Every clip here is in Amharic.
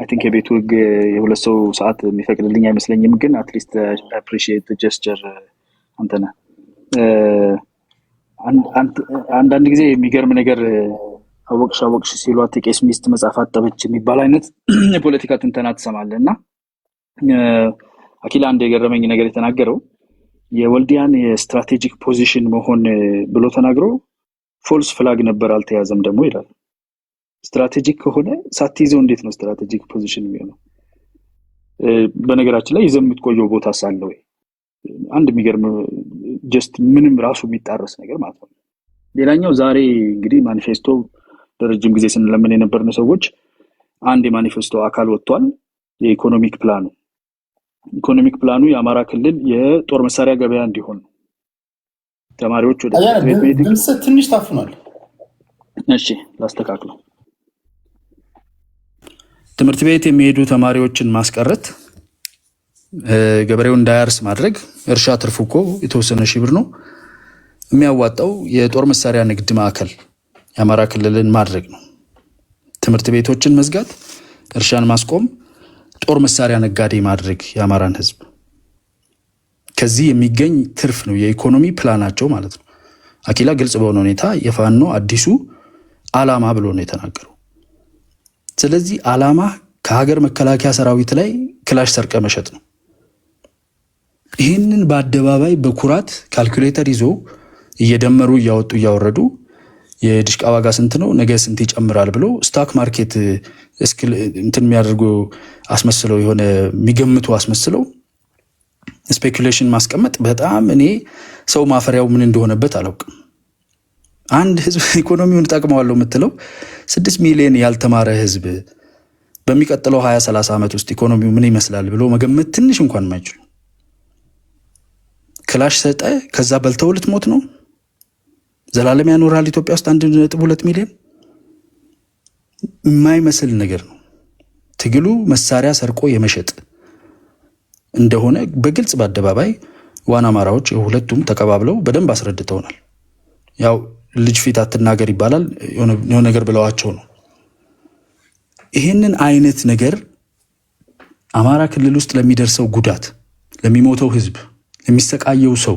ቲንክ የቤቱ ህግ የሁለት ሰው ሰዓት የሚፈቅድልኝ አይመስለኝም፣ ግን አትሊስት አፕሪሺየት ጀስቸር አንተና አንዳንድ ጊዜ የሚገርም ነገር አወቅሽ ሲሏት ቄስ ሚስት መጽሐፍ አጠበች የሚባል አይነት የፖለቲካ ትንተና ትሰማለህ። እና አኪላ አንድ የገረመኝ ነገር የተናገረው የወልዲያን የስትራቴጂክ ፖዚሽን መሆን ብሎ ተናግሮ ፎልስ ፍላግ ነበር አልተያዘም ደግሞ ይላል። ስትራቴጂክ ከሆነ ሳትይዘው እንዴት ነው ስትራቴጂክ ፖዚሽን የሚሆነው? በነገራችን ላይ ይዘው የምትቆየው ቦታ ሳለ ወይ አንድ የሚገርም ጀስት ምንም ራሱ የሚጣረስ ነገር ማለት ነው። ሌላኛው ዛሬ እንግዲህ ማኒፌስቶ ለረጅም ጊዜ ስንለምን የነበርነው ሰዎች አንድ የማኒፌስቶ አካል ወጥቷል። የኢኮኖሚክ ፕላኑ የአማራ ክልል የጦር መሳሪያ ገበያ እንዲሆን ተማሪዎች ወደ ድምጽ ትንሽ ታፍኗል። እሺ ላስተካክለው። ትምህርት ቤት የሚሄዱ ተማሪዎችን ማስቀረት፣ ገበሬው እንዳያርስ ማድረግ። እርሻ ትርፉ እኮ የተወሰነ ሺህ ብር ነው። የሚያዋጣው የጦር መሳሪያ ንግድ ማዕከል የአማራ ክልልን ማድረግ ነው። ትምህርት ቤቶችን መዝጋት፣ እርሻን ማስቆም፣ ጦር መሳሪያ ነጋዴ ማድረግ የአማራን ህዝብ። ከዚህ የሚገኝ ትርፍ ነው የኢኮኖሚ ፕላናቸው ማለት ነው። አኪላ ግልጽ በሆነ ሁኔታ የፋኖ አዲሱ አላማ ብሎ ነው የተናገረው። ስለዚህ አላማ ከሀገር መከላከያ ሰራዊት ላይ ክላሽ ሰርቀ መሸጥ ነው። ይህንን በአደባባይ በኩራት ካልኩሌተር ይዞ እየደመሩ እያወጡ እያወረዱ የድሽቃ ዋጋ ስንት ነው ነገ ስንት ይጨምራል ብሎ ስታክ ማርኬት እንትን የሚያደርጉ አስመስለው የሆነ የሚገምቱ አስመስለው ስፔኩሌሽን ማስቀመጥ በጣም እኔ ሰው ማፈሪያው ምን እንደሆነበት አላውቅም። አንድ ህዝብ ኢኮኖሚውን ጠቅመዋለሁ የምትለው 6 ሚሊዮን ያልተማረ ህዝብ በሚቀጥለው 20-30 ዓመት ውስጥ ኢኮኖሚው ምን ይመስላል ብሎ መገመት ትንሽ እንኳን ማይችሉ ክላሽ ሰጠ። ከዛ በልተው ልትሞት ነው። ዘላለም ያኖራል ኢትዮጵያ ውስጥ 1.2 ሚሊዮን የማይመስል ነገር ነው። ትግሉ መሳሪያ ሰርቆ የመሸጥ እንደሆነ በግልጽ በአደባባይ ዋና አማራዎች ሁለቱም ተቀባብለው በደንብ አስረድተውናል። ያው ልጅ ፊት አትናገር ይባላል የሆነ ነገር ብለዋቸው ነው። ይህንን አይነት ነገር አማራ ክልል ውስጥ ለሚደርሰው ጉዳት፣ ለሚሞተው ህዝብ፣ ለሚሰቃየው ሰው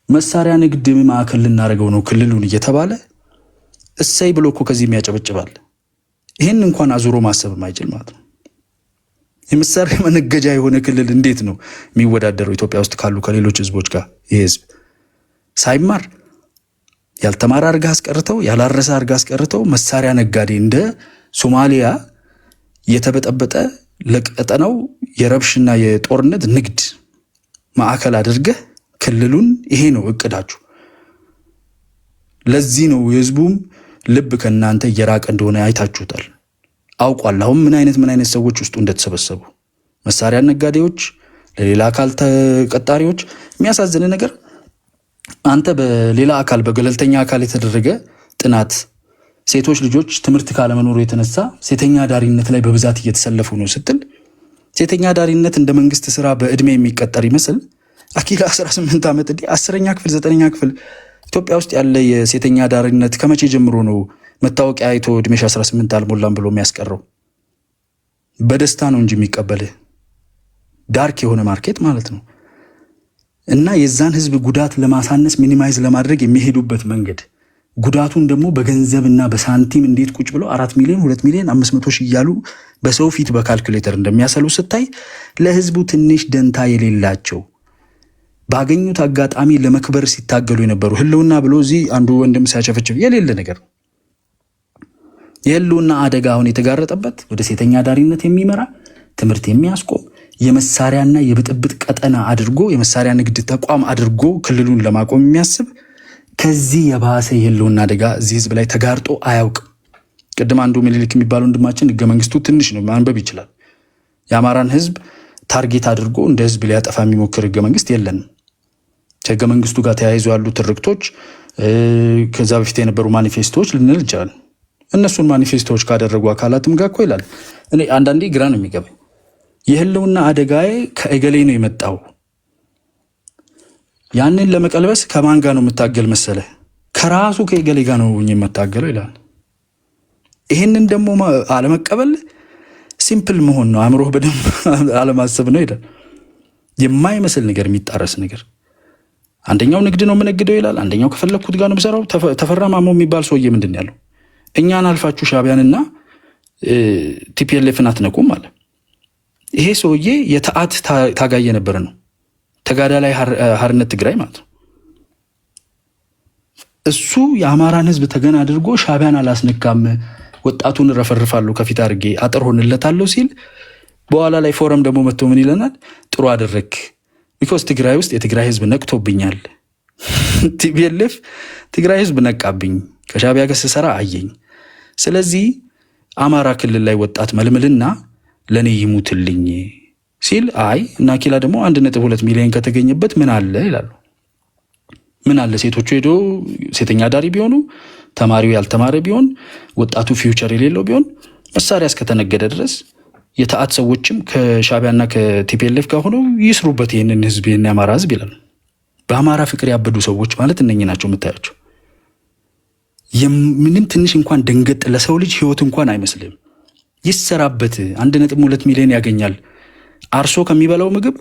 መሳሪያ ንግድ ማዕከል ልናደርገው ነው ክልሉን እየተባለ እሰይ ብሎ እኮ ከዚህ የሚያጨበጭባል። ይህን እንኳን አዙሮ ማሰብ የማይችል ማለት ነው። የመሳሪያ መነገጃ የሆነ ክልል እንዴት ነው የሚወዳደረው ኢትዮጵያ ውስጥ ካሉ ከሌሎች ህዝቦች ጋር? ይህ ህዝብ ሳይማር ያልተማረ አርጋ አስቀርተው ያላረሰ አርጋ አስቀርተው መሳሪያ ነጋዴ እንደ ሶማሊያ የተበጠበጠ ለቀጠናው የረብሽና የጦርነት ንግድ ማዕከል አድርገህ ክልሉን ይሄ ነው እቅዳችሁ። ለዚህ ነው የህዝቡም ልብ ከናንተ እየራቀ እንደሆነ አይታችሁታል። አውቋል አሁን ምን አይነት ሰዎች ውስጡ እንደተሰበሰቡ መሳሪያ ነጋዴዎች፣ ለሌላ አካል ተቀጣሪዎች። የሚያሳዝን ነገር አንተ በሌላ አካል በገለልተኛ አካል የተደረገ ጥናት ሴቶች ልጆች ትምህርት ካለመኖሩ የተነሳ ሴተኛ ዳሪነት ላይ በብዛት እየተሰለፉ ነው ስትል ሴተኛ ዳሪነት እንደ መንግስት ስራ በእድሜ የሚቀጠር ይመስል አኪላ 18 ዓመት 10ኛ ክፍል 9ኛ ክፍል ኢትዮጵያ ውስጥ ያለ የሴተኛ ዳሪነት ከመቼ ጀምሮ ነው መታወቂያ አይቶ እድሜሽ 18 አልሞላም ብሎ የሚያስቀረው? በደስታ ነው እንጂ የሚቀበልህ ዳርክ የሆነ ማርኬት ማለት ነው። እና የዛን ህዝብ ጉዳት ለማሳነስ ሚኒማይዝ ለማድረግ የሚሄዱበት መንገድ ጉዳቱን ደግሞ በገንዘብና በሳንቲም እንዴት ቁጭ ብለው 4 ሚሊዮን 2 ሚሊዮን 500 ሺህ እያሉ በሰው ፊት በካልኩሌተር እንደሚያሰሉ ስታይ ለህዝቡ ትንሽ ደንታ የሌላቸው ባገኙት አጋጣሚ ለመክበር ሲታገሉ የነበሩ ህልውና ብሎ እዚህ አንዱ ወንድም ሲያጨፈጭፍ የሌለ ነገር ነው። የህልውና አደጋ አሁን የተጋረጠበት ወደ ሴተኛ ዳሪነት የሚመራ ትምህርት የሚያስቆም የመሳሪያና የብጥብጥ ቀጠና አድርጎ የመሳሪያ ንግድ ተቋም አድርጎ ክልሉን ለማቆም የሚያስብ ከዚህ የባሰ የህልውና አደጋ እዚህ ህዝብ ላይ ተጋርጦ አያውቅም። ቅድም አንዱ ምኒልክ የሚባለው ወንድማችን ህገ መንግስቱ ትንሽ ነው ማንበብ ይችላል። የአማራን ህዝብ ታርጌት አድርጎ እንደ ህዝብ ሊያጠፋ የሚሞክር ህገ መንግስት የለንም። ከህገ መንግስቱ ጋር ተያይዞ ያሉ ትርክቶች ከዛ በፊት የነበሩ ማኒፌስቶዎች ልንል ይችላል። እነሱን ማኒፌስቶዎች ካደረጉ አካላትም ጋር እኮ ይላል። እኔ አንዳንዴ ግራ ነው የሚገባኝ። የህልውና አደጋዬ ከእገሌ ነው የመጣው፣ ያንን ለመቀልበስ ከማን ጋር ነው የምታገል መሰለ? ከራሱ ከእገሌ ጋር ነው የምታገለው ይላል። ይሄንን ደግሞ አለመቀበል ሲምፕል መሆን ነው፣ አእምሮህ በደንብ አለማሰብ ነው ይላል። የማይመስል ነገር፣ የሚጣረስ ነገር። አንደኛው ንግድ ነው የምነግደው ይላል፣ አንደኛው ከፈለግኩት ጋር ነው የምሰራው። ተፈራ ማሞ የሚባል ሰውዬ ምንድን ያለው እኛን አልፋችሁ ሻዕቢያንና ቲፒኤልኤፍን አትነቁም አለ። ይሄ ሰውዬ የተአት ታጋይ የነበረ ነው፣ ተጋዳላይ ሓርነት ትግራይ ማለት ነው። እሱ የአማራን ህዝብ ተገን አድርጎ ሻዕቢያን አላስነካም፣ ወጣቱን እረፈርፋለሁ ከፊት አድርጌ አጥር ሆንለታለሁ ሲል፣ በኋላ ላይ ፎረም ደግሞ መጥቶ ምን ይለናል? ጥሩ አደረግ፣ ቢኮዝ ትግራይ ውስጥ የትግራይ ህዝብ ነቅቶብኛል። ቲፒኤልኤፍ ትግራይ ህዝብ ነቃብኝ፣ ከሻዕቢያ ጋር ስሰራ አየኝ። ስለዚህ አማራ ክልል ላይ ወጣት መልምልና ለእኔ ይሙትልኝ ሲል፣ አይ እና ኪላ ደግሞ 1.2 ሚሊዮን ከተገኘበት ምን አለ ይላሉ። ምን አለ ሴቶቹ ሄዶ ሴተኛ አዳሪ ቢሆኑ፣ ተማሪው ያልተማረ ቢሆን፣ ወጣቱ ፊውቸር የሌለው ቢሆን፣ መሳሪያ እስከተነገደ ድረስ የተአት ሰዎችም ከሻዕቢያና ከቲፒኤልኤፍ ጋር ሆነው ይስሩበት ይህንን ህዝብ፣ ይህን የአማራ ህዝብ ይላሉ። በአማራ ፍቅር ያበዱ ሰዎች ማለት እነኚህ ናቸው የምታያቸው። ምንም ትንሽ እንኳን ደንገጥ ለሰው ልጅ ህይወት እንኳን አይመስልም። ይሰራበት 1.2 ሚሊዮን ያገኛል። አርሶ ከሚበላው ምግብ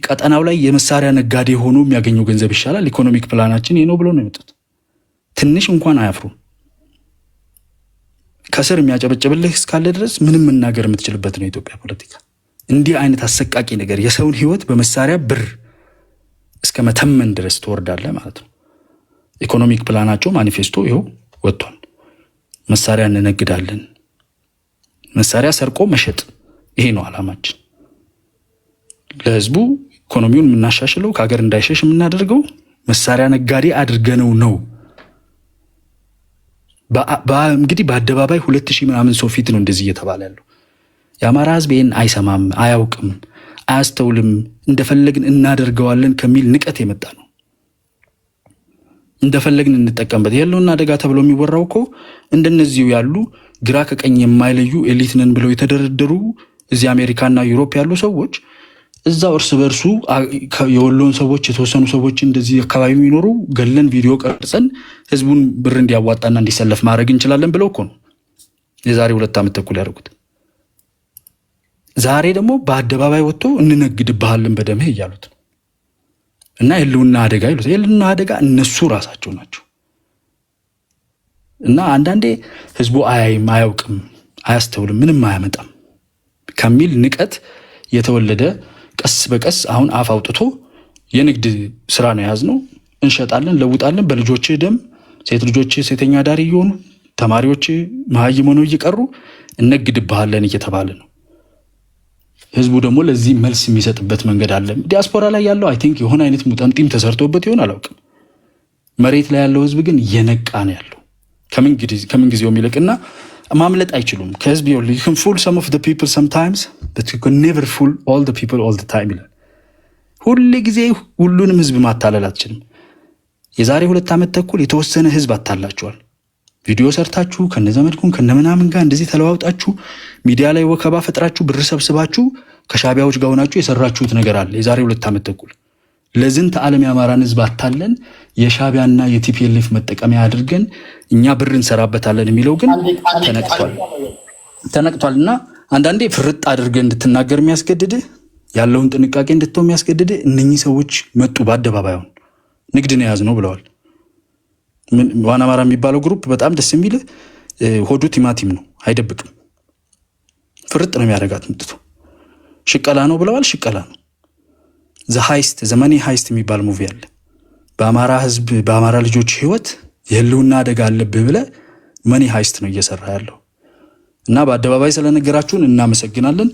ቀጠናው ላይ የመሳሪያ ነጋዴ ሆኖ የሚያገኘው ገንዘብ ይሻላል። ኢኮኖሚክ ፕላናችን ይህ ነው ብሎ ነው የመጡት። ትንሽ እንኳን አያፍሩም። ከስር የሚያጨበጭብልህ እስካለ ድረስ ምንም መናገር የምትችልበት ነው የኢትዮጵያ ፖለቲካ። እንዲህ አይነት አሰቃቂ ነገር፣ የሰውን ህይወት በመሳሪያ ብር እስከ መተመን ድረስ ትወርዳለህ ማለት ነው። ኢኮኖሚክ ፕላናቸው ማኒፌስቶ ይኸው ወጥቷል። መሳሪያ እንነግዳለን፣ መሳሪያ ሰርቆ መሸጥ፣ ይሄ ነው አላማችን። ለህዝቡ ኢኮኖሚውን የምናሻሽለው ከሀገር እንዳይሸሽ የምናደርገው መሳሪያ ነጋዴ አድርገነው ነው። እንግዲህ በአደባባይ 2000 ምናምን ሰው ፊት ነው እንደዚህ እየተባለ ያለው። የአማራ ህዝብ ይህን አይሰማም፣ አያውቅም፣ አያስተውልም። እንደፈለግን እናደርገዋለን ከሚል ንቀት የመጣ ነው። እንደፈለግን እንጠቀምበት የለውና አደጋ ተብሎ የሚወራው እኮ እንደነዚሁ ያሉ ግራ ከቀኝ የማይለዩ ኤሊት ነን ብለው የተደረደሩ እዚህ አሜሪካና ዩሮፕ ያሉ ሰዎች እዛው እርስ በርሱ የወሎን ሰዎች የተወሰኑ ሰዎች እንደዚህ አካባቢ የሚኖሩ ገለን ቪዲዮ ቀርጸን ህዝቡን ብር እንዲያዋጣና እንዲሰለፍ ማድረግ እንችላለን ብለው እኮ ነው የዛሬ 2 ዓመት ተኩል ያደረጉት። ዛሬ ደግሞ በአደባባይ ወጥቶ እንነግድብሃለን በደምህ እያሉት እና የህልውና አደጋ ይሉት። የህልውና አደጋ እነሱ ራሳቸው ናቸው። እና አንዳንዴ ህዝቡ አያይም፣ አያውቅም፣ አያስተውልም፣ ምንም አያመጣም ከሚል ንቀት የተወለደ ቀስ በቀስ አሁን አፍ አውጥቶ የንግድ ስራ ነው የያዝነው፣ እንሸጣለን፣ ለውጣለን፣ በልጆች ደም ሴት ልጆች ሴተኛ አዳሪ እየሆኑ ተማሪዎች መሀይም ሆነው እየቀሩ እነግድብሃለን እየተባለ ነው። ህዝቡ ደግሞ ለዚህ መልስ የሚሰጥበት መንገድ አለ። ዲያስፖራ ላይ ያለው አይ ቲንክ የሆነ አይነት ሙጠምጢም ተሰርቶበት ይሆን አላውቅም። መሬት ላይ ያለው ህዝብ ግን የነቃ ነው ያለው ከምን ጊዜው የሚልቅና ማምለጥ አይችሉም ከህዝብ። you can fool some of the people sometimes but you can never fool all the people all the time ይላል። ሁሉ ጊዜ ሁሉንም ህዝብ ማታለል አትችልም። የዛሬ 2 ዓመት ተኩል የተወሰነ ህዝብ አታላችኋል። ቪዲዮ ሰርታችሁ ከነዘመድኩን ከነምናምን ጋር እንደዚህ ተለዋውጣችሁ ሚዲያ ላይ ወከባ ፈጥራችሁ ብር ሰብስባችሁ ከሻዕቢያዎች ጋር ሆናችሁ የሰራችሁት ነገር አለ። የዛሬ 2 ዓመት ተኩል ለዝንተ ዓለም የአማራን ህዝብ አታለን የሻዕቢያና የቲፒኤልኤፍ መጠቀሚያ አድርገን እኛ ብር እንሰራበታለን የሚለው ግን ተነቅቷልና አንዳንዴ ፍርጥ አድርገህ እንድትናገር የሚያስገድድህ ያለውን ጥንቃቄ እንድትተው የሚያስገድድህ እነኚህ ሰዎች መጡ። በአደባባይ አሁን ንግድ ነው የያዝነው ብለዋል። ዋና አማራ የሚባለው ግሩፕ በጣም ደስ የሚል ሆዱ ቲማቲም ነው፣ አይደብቅም። ፍርጥ ነው የሚያደርጋት ምጥቶ ሽቀላ ነው ብለዋል። ሽቀላ ነው። ዘሃይስት ዘመኔ ሃይስት የሚባል ሙቪ አለ። በአማራ ህዝብ በአማራ ልጆች ህይወት የህልውና አደጋ አለብህ ብለህ መኒ ሃይስት ነው እየሰራ ያለው እና በአደባባይ ስለነገራችሁን እናመሰግናለን።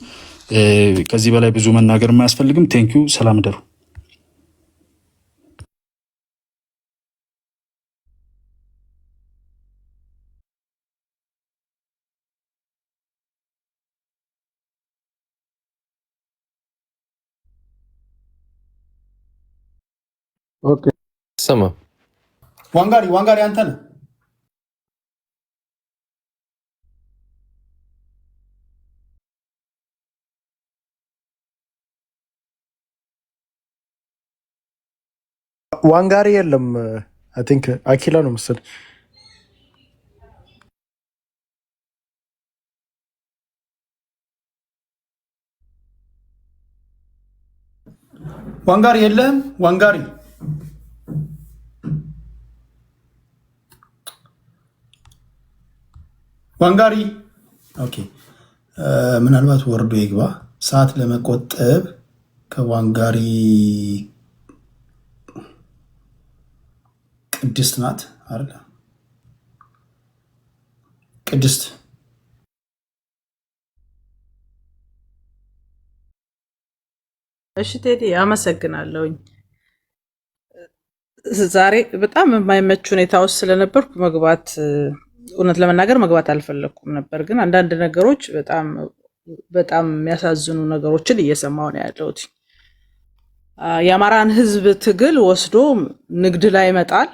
ከዚህ በላይ ብዙ መናገር የማያስፈልግም። ቴንኪዩ። ሰላም ደሩ። ኦኬ ሰማ ዋንጋሪ አንተ ነህ። ዋንጋሪ የለም። አይ ቲንክ አኪላ ነው መሰለኝ። ዋንጋሪ የለህም? ዋንጋሪ ዋንጋሪ ኦኬ። ምናልባት ወርዶ ይግባ ሰዓት ለመቆጠብ ከዋንጋሪ ቅድስት ናት አይደል? ቅድስት እሺ ቴዲ አመሰግናለሁኝ። ዛሬ በጣም የማይመች ሁኔታ ውስጥ ስለነበርኩ እውነት ለመናገር መግባት አልፈለኩም ነበር፣ ግን አንዳንድ ነገሮች በጣም የሚያሳዝኑ ነገሮችን እየሰማሁ ነው ያለሁት። የአማራን ህዝብ ትግል ወስዶ ንግድ ላይ መጣል፣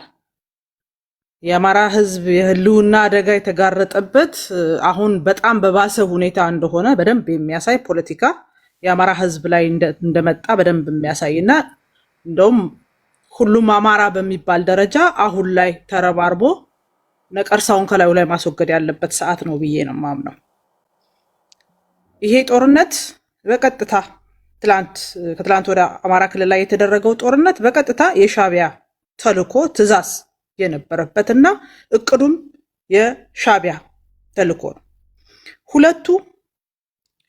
የአማራ ህዝብ የህልውና አደጋ የተጋረጠበት አሁን በጣም በባሰ ሁኔታ እንደሆነ በደንብ የሚያሳይ ፖለቲካ የአማራ ህዝብ ላይ እንደመጣ በደንብ የሚያሳይና እንደውም ሁሉም አማራ በሚባል ደረጃ አሁን ላይ ተረባርቦ ነቀርሳውን ከላዩ ላይ ማስወገድ ያለበት ሰዓት ነው ብዬ ነው የማምነው። ይሄ ጦርነት በቀጥታ ከትላንት ወደ አማራ ክልል ላይ የተደረገው ጦርነት በቀጥታ የሻዕቢያ ተልዕኮ ትዕዛዝ የነበረበትና እቅዱም የሻዕቢያ ተልዕኮ ነው። ሁለቱ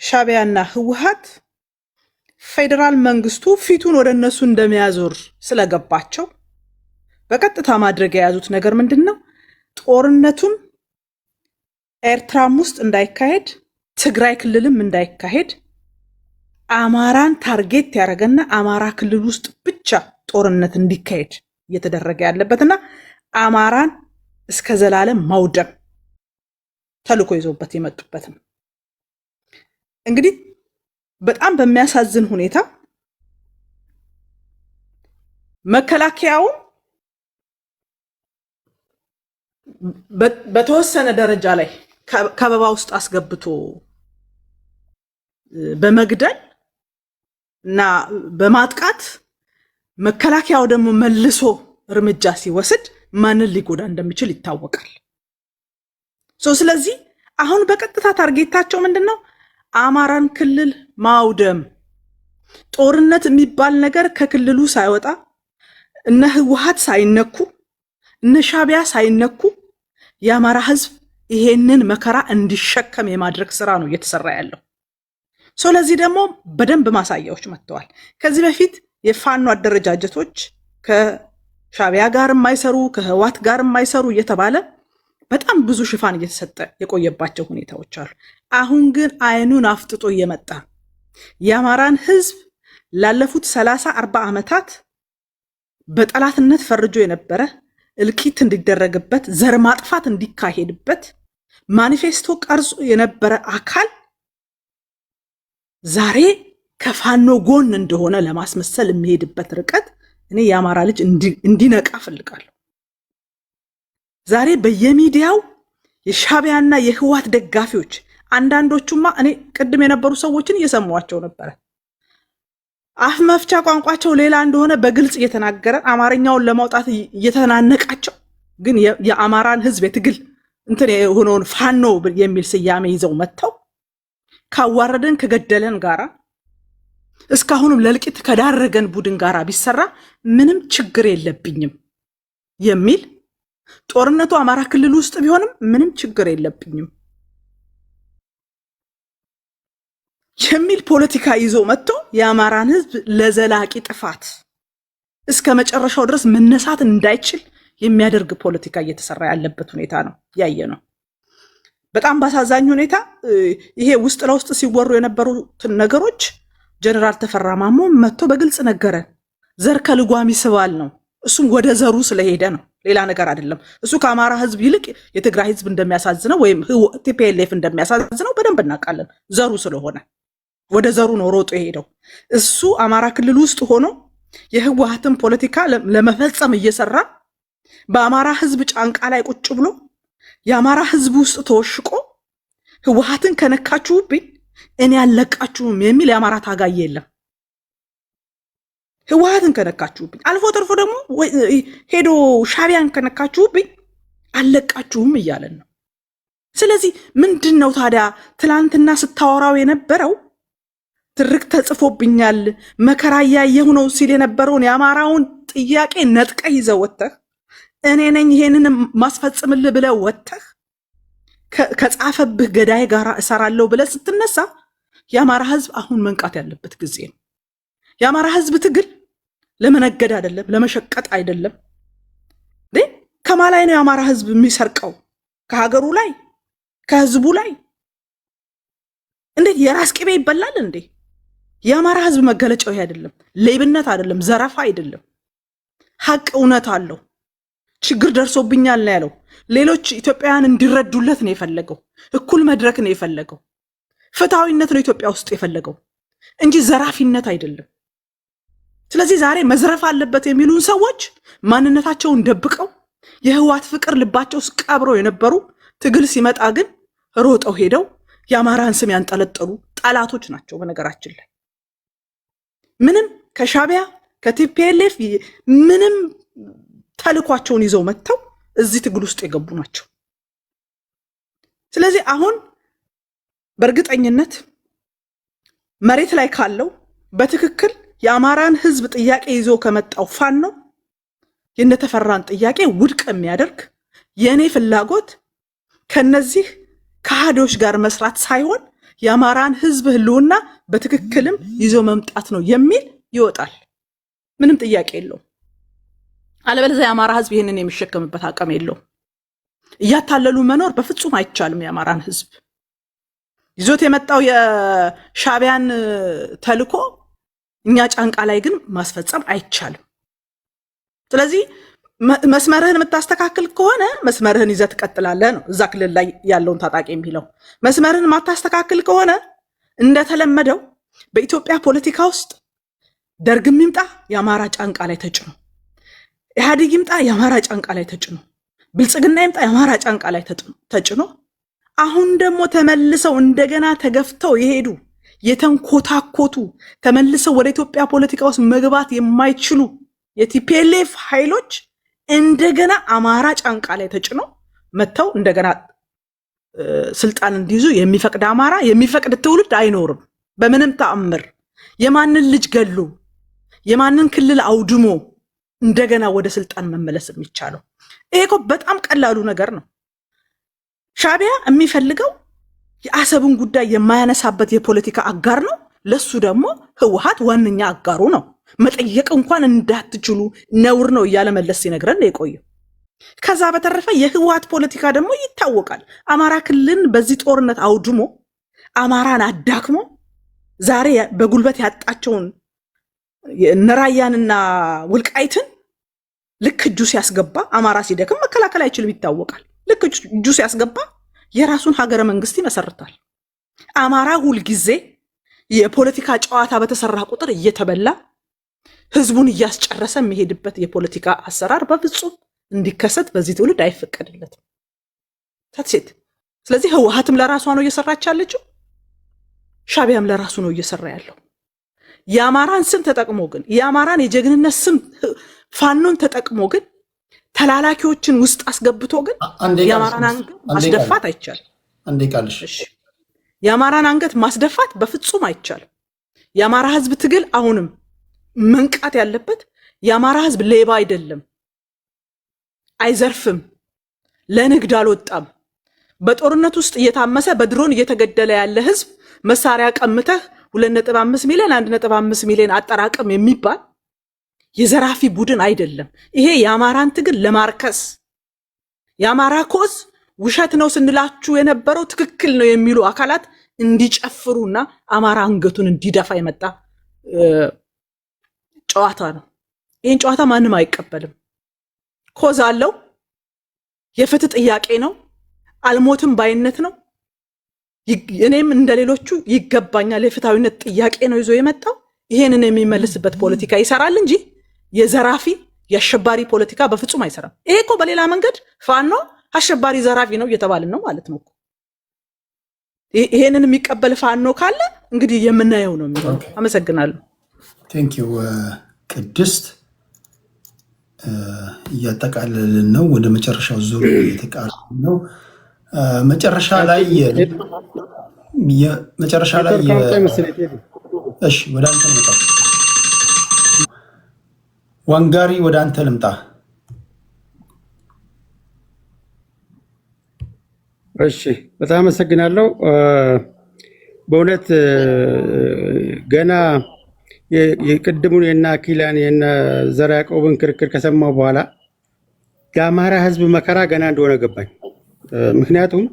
ሻዕቢያና ህወሓት ፌዴራል መንግስቱ ፊቱን ወደ እነሱ እንደሚያዞር ስለገባቸው በቀጥታ ማድረግ የያዙት ነገር ምንድነው? ጦርነቱን ኤርትራም ውስጥ እንዳይካሄድ ትግራይ ክልልም እንዳይካሄድ አማራን ታርጌት ያደረገና አማራ ክልል ውስጥ ብቻ ጦርነት እንዲካሄድ እየተደረገ ያለበትና አማራን እስከ ዘላለም ማውደም ተልዕኮ ይዞበት የመጡበት ነው። እንግዲህ በጣም በሚያሳዝን ሁኔታ መከላከያውን በተወሰነ ደረጃ ላይ ከበባ ውስጥ አስገብቶ በመግደል እና በማጥቃት መከላከያው ደግሞ መልሶ እርምጃ ሲወስድ ማንን ሊጎዳ እንደሚችል ይታወቃል። ስለዚህ አሁን በቀጥታ ታርጌታቸው ምንድነው? አማራን ክልል ማውደም። ጦርነት የሚባል ነገር ከክልሉ ሳይወጣ እነ ህወሓት ሳይነኩ እነ ሻዕቢያ ሳይነኩ የአማራ ህዝብ ይሄንን መከራ እንዲሸከም የማድረግ ስራ ነው እየተሰራ ያለው። ስለዚህ ደግሞ በደንብ ማሳያዎች መጥተዋል። ከዚህ በፊት የፋኖ አደረጃጀቶች ከሻዕቢያ ጋር የማይሰሩ ከህወሓት ጋር የማይሰሩ እየተባለ በጣም ብዙ ሽፋን እየተሰጠ የቆየባቸው ሁኔታዎች አሉ። አሁን ግን አይኑን አፍጥጦ እየመጣ የአማራን ህዝብ ላለፉት 30-40 ዓመታት በጠላትነት ፈርጆ የነበረ እልቂት እንዲደረግበት ዘር ማጥፋት እንዲካሄድበት ማኒፌስቶ ቀርጾ የነበረ አካል ዛሬ ከፋኖ ጎን እንደሆነ ለማስመሰል የሚሄድበት ርቀት እኔ የአማራ ልጅ እንዲነቃ ፈልጋለሁ። ዛሬ በየሚዲያው የሻዕቢያና የህወሓት ደጋፊዎች አንዳንዶቹማ እኔ ቅድም የነበሩ ሰዎችን እየሰማዋቸው ነበረ። አፍ መፍቻ ቋንቋቸው ሌላ እንደሆነ በግልጽ እየተናገረ አማርኛውን ለማውጣት እየተናነቃቸው ግን የአማራን ህዝብ የትግል እንትን የሆነውን ፋኖ የሚል ስያሜ ይዘው መጥተው ካዋረደን ከገደለን ጋራ እስካሁንም ለልቂት ከዳረገን ቡድን ጋራ ቢሰራ ምንም ችግር የለብኝም የሚል ጦርነቱ አማራ ክልል ውስጥ ቢሆንም ምንም ችግር የለብኝም የሚል ፖለቲካ ይዞ መጥቶ የአማራን ህዝብ ለዘላቂ ጥፋት እስከ መጨረሻው ድረስ መነሳት እንዳይችል የሚያደርግ ፖለቲካ እየተሰራ ያለበት ሁኔታ ነው ያየ ነው። በጣም ባሳዛኝ ሁኔታ ይሄ ውስጥ ለውስጥ ሲወሩ የነበሩትን ነገሮች ጀነራል ተፈራ ማሞ መጥቶ በግልጽ ነገረን። ዘር ከልጓም ይስባል ነው። እሱም ወደ ዘሩ ስለሄደ ነው፣ ሌላ ነገር አይደለም። እሱ ከአማራ ህዝብ ይልቅ የትግራይ ህዝብ እንደሚያሳዝነው ወይም ቲፒኤልኤፍ እንደሚያሳዝነው በደንብ እናውቃለን። ዘሩ ስለሆነ ወደ ዘሩ ነው ሮጦ የሄደው። እሱ አማራ ክልል ውስጥ ሆኖ የህወሓትን ፖለቲካ ለመፈጸም እየሰራ በአማራ ህዝብ ጫንቃ ላይ ቁጭ ብሎ የአማራ ህዝብ ውስጥ ተወሽቆ ህወሓትን ከነካችሁብኝ እኔ አልለቃችሁም የሚል የአማራ ታጋይ የለም። ህወሓትን ከነካችሁብኝ አልፎ ተርፎ ደግሞ ሄዶ ሻዕቢያን ከነካችሁብኝ አልለቃችሁም እያለን ነው። ስለዚህ ምንድነው ታዲያ ትላንትና ስታወራው የነበረው? ትርክ ተጽፎብኛል መከራ ያየሁ ነው ሲል የነበረውን የአማራውን ጥያቄ ነጥቀህ ይዘህ ወጥተህ እኔ ነኝ ይሄንን ማስፈጽምልህ ብለህ ወጥተህ ከጻፈብህ ገዳይ ጋር እሰራለሁ ብለህ ስትነሳ የአማራ ህዝብ አሁን መንቃት ያለበት ጊዜ ነው። የአማራ ህዝብ ትግል ለመነገድ አይደለም፣ ለመሸቀጥ አይደለም። ከማላይ ነው የአማራ ህዝብ የሚሰርቀው? ከሀገሩ ላይ ከህዝቡ ላይ። እንዴት የራስ ቅቤ ይበላል እንዴ? የአማራ ህዝብ መገለጫው ይሄ አይደለም። ሌብነት አይደለም፣ ዘረፋ አይደለም። ሀቅ እውነት አለው። ችግር ደርሶብኛል ነው ያለው። ሌሎች ኢትዮጵያውያን እንዲረዱለት ነው የፈለገው። እኩል መድረክ ነው የፈለገው። ፍትሃዊነት ነው ኢትዮጵያ ውስጥ የፈለገው እንጂ ዘራፊነት አይደለም። ስለዚህ ዛሬ መዝረፍ አለበት የሚሉን ሰዎች ማንነታቸውን ደብቀው የህዋት ፍቅር ልባቸው ውስጥ ቀብረው የነበሩ ትግል ሲመጣ ግን ሮጠው ሄደው የአማራን ስም ያንጠለጠሉ ጠላቶች ናቸው። በነገራችን ላይ ምንም ከሻቢያ ከቲፒኤልኤፍ ምንም ተልኳቸውን ይዘው መጥተው እዚህ ትግል ውስጥ የገቡ ናቸው። ስለዚህ አሁን በእርግጠኝነት መሬት ላይ ካለው በትክክል የአማራን ህዝብ ጥያቄ ይዞ ከመጣው ፋኖ የነተፈራን ጥያቄ ውድቅ የሚያደርግ የኔ ፍላጎት ከነዚህ ከሃዲዎች ጋር መስራት ሳይሆን የአማራን ህዝብ ህልውና በትክክልም ይዞ መምጣት ነው የሚል ይወጣል። ምንም ጥያቄ የለውም። አለበለዚያ የአማራ ህዝብ ይህንን የሚሸከምበት አቅም የለውም። እያታለሉ መኖር በፍጹም አይቻልም። የአማራን ህዝብ ይዞት የመጣው የሻቢያን ተልኮ እኛ ጫንቃ ላይ ግን ማስፈጸም አይቻልም። ስለዚህ መስመርህን የምታስተካክል ከሆነ መስመርህን ይዘህ ትቀጥላለህ ነው እዛ ክልል ላይ ያለውን ታጣቂ የሚለው። መስመርህን የማታስተካክል ከሆነ እንደተለመደው በኢትዮጵያ ፖለቲካ ውስጥ ደርግም ይምጣ የአማራ ጫንቃ ላይ ተጭኖ፣ ኢህአዴግ ይምጣ የአማራ ጫንቃ ላይ ተጭኖ፣ ብልጽግና ይምጣ የአማራ ጫንቃ ላይ ተጭኖ፣ አሁን ደግሞ ተመልሰው እንደገና ተገፍተው የሄዱ የተንኮታኮቱ ተመልሰው ወደ ኢትዮጵያ ፖለቲካ ውስጥ መግባት የማይችሉ የቲፒኤልኤፍ ኃይሎች እንደገና አማራ ጫንቃ ላይ ተጭኖ መጥተው እንደገና ስልጣን እንዲይዙ የሚፈቅድ አማራ የሚፈቅድ ትውልድ አይኖርም በምንም ተአምር። የማንን ልጅ ገሎ የማንን ክልል አውድሞ እንደገና ወደ ስልጣን መመለስ የሚቻለው? ይሄ እኮ በጣም ቀላሉ ነገር ነው። ሻቢያ የሚፈልገው የአሰብን ጉዳይ የማያነሳበት የፖለቲካ አጋር ነው። ለሱ ደግሞ ህወሓት ዋነኛ አጋሩ ነው። መጠየቅ እንኳን እንዳትችሉ ነውር ነው እያለ መለስ ሲነግረን የቆየው። ከዛ በተረፈ የህወሓት ፖለቲካ ደግሞ ይታወቃል። አማራ ክልልን በዚህ ጦርነት አውድሞ አማራን አዳክሞ ዛሬ በጉልበት ያጣቸውን ነራያንና ውልቃይትን ልክ እጁ ሲያስገባ አማራ ሲደክም መከላከል አይችልም ይታወቃል። ልክ እጁ ሲያስገባ የራሱን ሀገረ መንግስት ይመሰርታል። አማራ ሁልጊዜ የፖለቲካ ጨዋታ በተሰራ ቁጥር እየተበላ ህዝቡን እያስጨረሰ የሚሄድበት የፖለቲካ አሰራር በፍጹም እንዲከሰት በዚህ ትውልድ አይፈቀድለትም። ታትሴት። ስለዚህ ህወሓትም ለራሷ ነው እየሰራች ያለችው፣ ሻቢያም ለራሱ ነው እየሰራ ያለው። የአማራን ስም ተጠቅሞ ግን የአማራን የጀግንነት ስም ፋኖን ተጠቅሞ ግን ተላላኪዎችን ውስጥ አስገብቶ ግን የአማራን አንገት ማስደፋት አይቻልም። የአማራን አንገት ማስደፋት በፍጹም አይቻልም። የአማራ ህዝብ ትግል አሁንም መንቃት ያለበት የአማራ ህዝብ ሌባ አይደለም፣ አይዘርፍም፣ ለንግድ አልወጣም። በጦርነት ውስጥ እየታመሰ በድሮን እየተገደለ ያለ ህዝብ መሳሪያ ቀምተህ 2.5 ሚሊዮን 1.5 ሚሊዮን አጠራቅም የሚባል የዘራፊ ቡድን አይደለም። ይሄ የአማራን ትግል ለማርከስ የአማራ ኮዝ ውሸት ነው ስንላችሁ የነበረው ትክክል ነው የሚሉ አካላት እንዲጨፍሩና አማራ አንገቱን እንዲደፋ የመጣ ጨዋታ ነው። ይህን ጨዋታ ማንም አይቀበልም። ኮዝ አለው። የፍትህ ጥያቄ ነው። አልሞትም ባይነት ነው። እኔም እንደሌሎቹ ይገባኛል የፍትሃዊነት ጥያቄ ነው ይዞ የመጣው። ይሄንን የሚመልስበት ፖለቲካ ይሰራል እንጂ የዘራፊ የአሸባሪ ፖለቲካ በፍጹም አይሰራም። ይሄ እኮ በሌላ መንገድ ፋኖ አሸባሪ ዘራፊ ነው እየተባልን ነው ማለት ነው። ይሄንን የሚቀበል ፋኖ ካለ እንግዲህ የምናየው ነው የሚሆነው። አመሰግናለሁ። ቴንክ ዩ ቅድስት። እያጠቃለልን ነው። ወደ መጨረሻው ዙር እየተቃረብን ነው። መጨረሻ ላይ እሺ ወደ አንተ ልምጣ። ዋንጋሪ ወደ አንተ ልምጣ። እሺ በጣም አመሰግናለሁ። በእውነት ገና የቅድሙን የና አኪላን የና ዘርዓ ያዕቆብን ክርክር ከሰማሁ በኋላ የአማራ ህዝብ መከራ ገና እንደሆነ ገባኝ። ምክንያቱም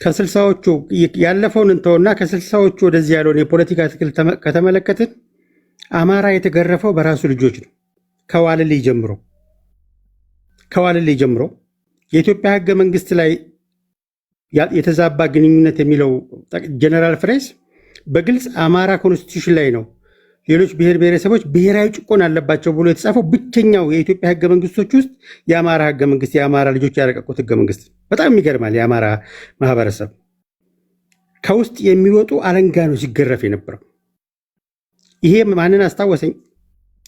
ከስልሳዎቹ ያለፈውን እንተውና ከስልሳዎቹ ወደዚህ ያለውን የፖለቲካ ትግል ከተመለከትን አማራ የተገረፈው በራሱ ልጆች ነው። ከዋልልይ ጀምሮ የኢትዮጵያ ህገ መንግስት ላይ የተዛባ ግንኙነት የሚለው ጀነራል ፍሬስ በግልጽ አማራ ኮንስቲቱሽን ላይ ነው ሌሎች ብሔር ብሔረሰቦች ብሔራዊ ጭቆና አለባቸው ብሎ የተጻፈው ብቸኛው የኢትዮጵያ ህገ መንግስቶች ውስጥ የአማራ ህገ መንግስት የአማራ ልጆች ያረቀቁት ህገ መንግስት በጣም ይገርማል። የአማራ ማህበረሰብ ከውስጥ የሚወጡ አለንጋ ነው ሲገረፍ የነበረው። ይሄ ማንን አስታወሰኝ?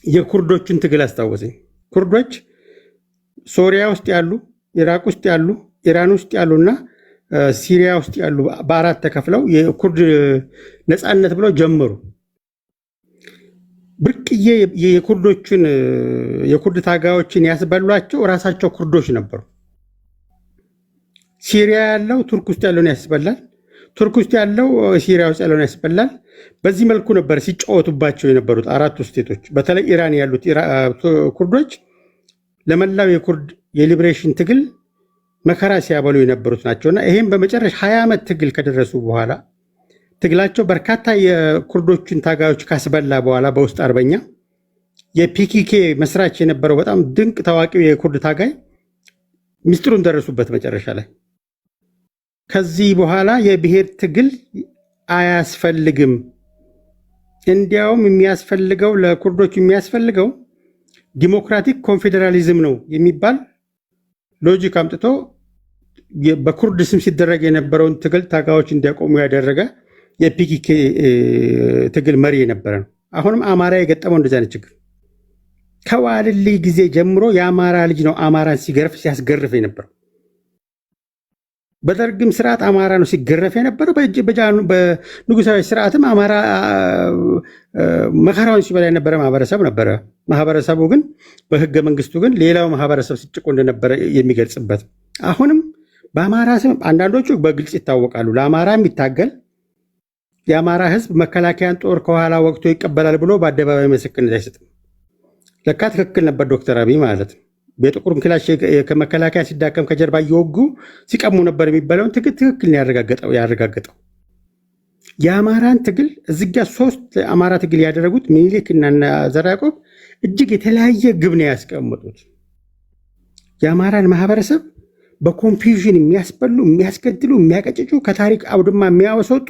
የኩርዶችን ትግል አስታወሰኝ። ኩርዶች ሶሪያ ውስጥ ያሉ፣ ኢራቅ ውስጥ ያሉ፣ ኢራን ውስጥ ያሉና ሲሪያ ውስጥ ያሉ በአራት ተከፍለው የኩርድ ነፃነት ብለው ጀመሩ። ብርቅዬ የኩርድ ታጋዮችን ያስበሏቸው ራሳቸው ኩርዶች ነበሩ። ሲሪያ ያለው ቱርክ ውስጥ ያለውን ያስበላል፣ ቱርክ ውስጥ ያለው ሲሪያ ውስጥ ያለውን ያስበላል። በዚህ መልኩ ነበር ሲጫወቱባቸው የነበሩት አራቱ ስቴቶች። በተለይ ኢራን ያሉት ኩርዶች ለመላው የኩርድ የሊብሬሽን ትግል መከራ ሲያበሉ የነበሩት ናቸውና ይሄም በመጨረሻ 20 ዓመት ትግል ከደረሱ በኋላ ትግላቸው በርካታ የኩርዶችን ታጋዮች ካስበላ በኋላ በውስጥ አርበኛ የፒኬኬ መስራች የነበረው በጣም ድንቅ ታዋቂው የኩርድ ታጋይ ሚስጥሩን ደረሱበት መጨረሻ ላይ። ከዚህ በኋላ የብሔር ትግል አያስፈልግም፣ እንዲያውም የሚያስፈልገው ለኩርዶች የሚያስፈልገው ዲሞክራቲክ ኮንፌዴራሊዝም ነው የሚባል ሎጂክ አምጥቶ በኩርድ ስም ሲደረግ የነበረውን ትግል ታጋዮች እንዲያቆሙ ያደረገ የፒኬኬ ትግል መሪ የነበረ ነው። አሁንም አማራ የገጠመው እንደዚህ አይነት ችግር ከዋልልይ ጊዜ ጀምሮ የአማራ ልጅ ነው አማራን ሲያስገርፍ የነበረው። በደርግም ስርዓት አማራ ነው ሲገረፍ የነበረው። በንጉሳዊ ስርዓትም አማራ መከራውን ሲበላ የነበረ ማህበረሰብ ነበረ። ማህበረሰቡ ግን በህገ መንግስቱ ግን ሌላው ማህበረሰብ ሲጭቆ እንደነበረ የሚገልጽበት። አሁንም በአማራ ስም አንዳንዶቹ በግልጽ ይታወቃሉ። ለአማራ የሚታገል የአማራ ህዝብ መከላከያን ጦር ከኋላ ወቅቶ ይቀበላል ብሎ በአደባባይ ምስክርነት አይሰጥም። ለካ ትክክል ነበር ዶክተር አብይ ማለት ነው። በጥቁር ክላሽ ከመከላከያ ሲዳከም ከጀርባ እየወጉ ሲቀሙ ነበር የሚባለውን ትክክል ያረጋገጠው የአማራን ትግል እዚጋ 3 አማራ ትግል ያደረጉት ሚኒሊክ እና ዘርዓ ያዕቆብ እጅግ የተለያየ ግብ ነው ያስቀመጡት። የአማራን ማህበረሰብ በኮንፊውዥን የሚያስበሉ፣ የሚያስገድሉ፣ የሚያቀጭጩ ከታሪክ አውድማ የሚያወሰጡ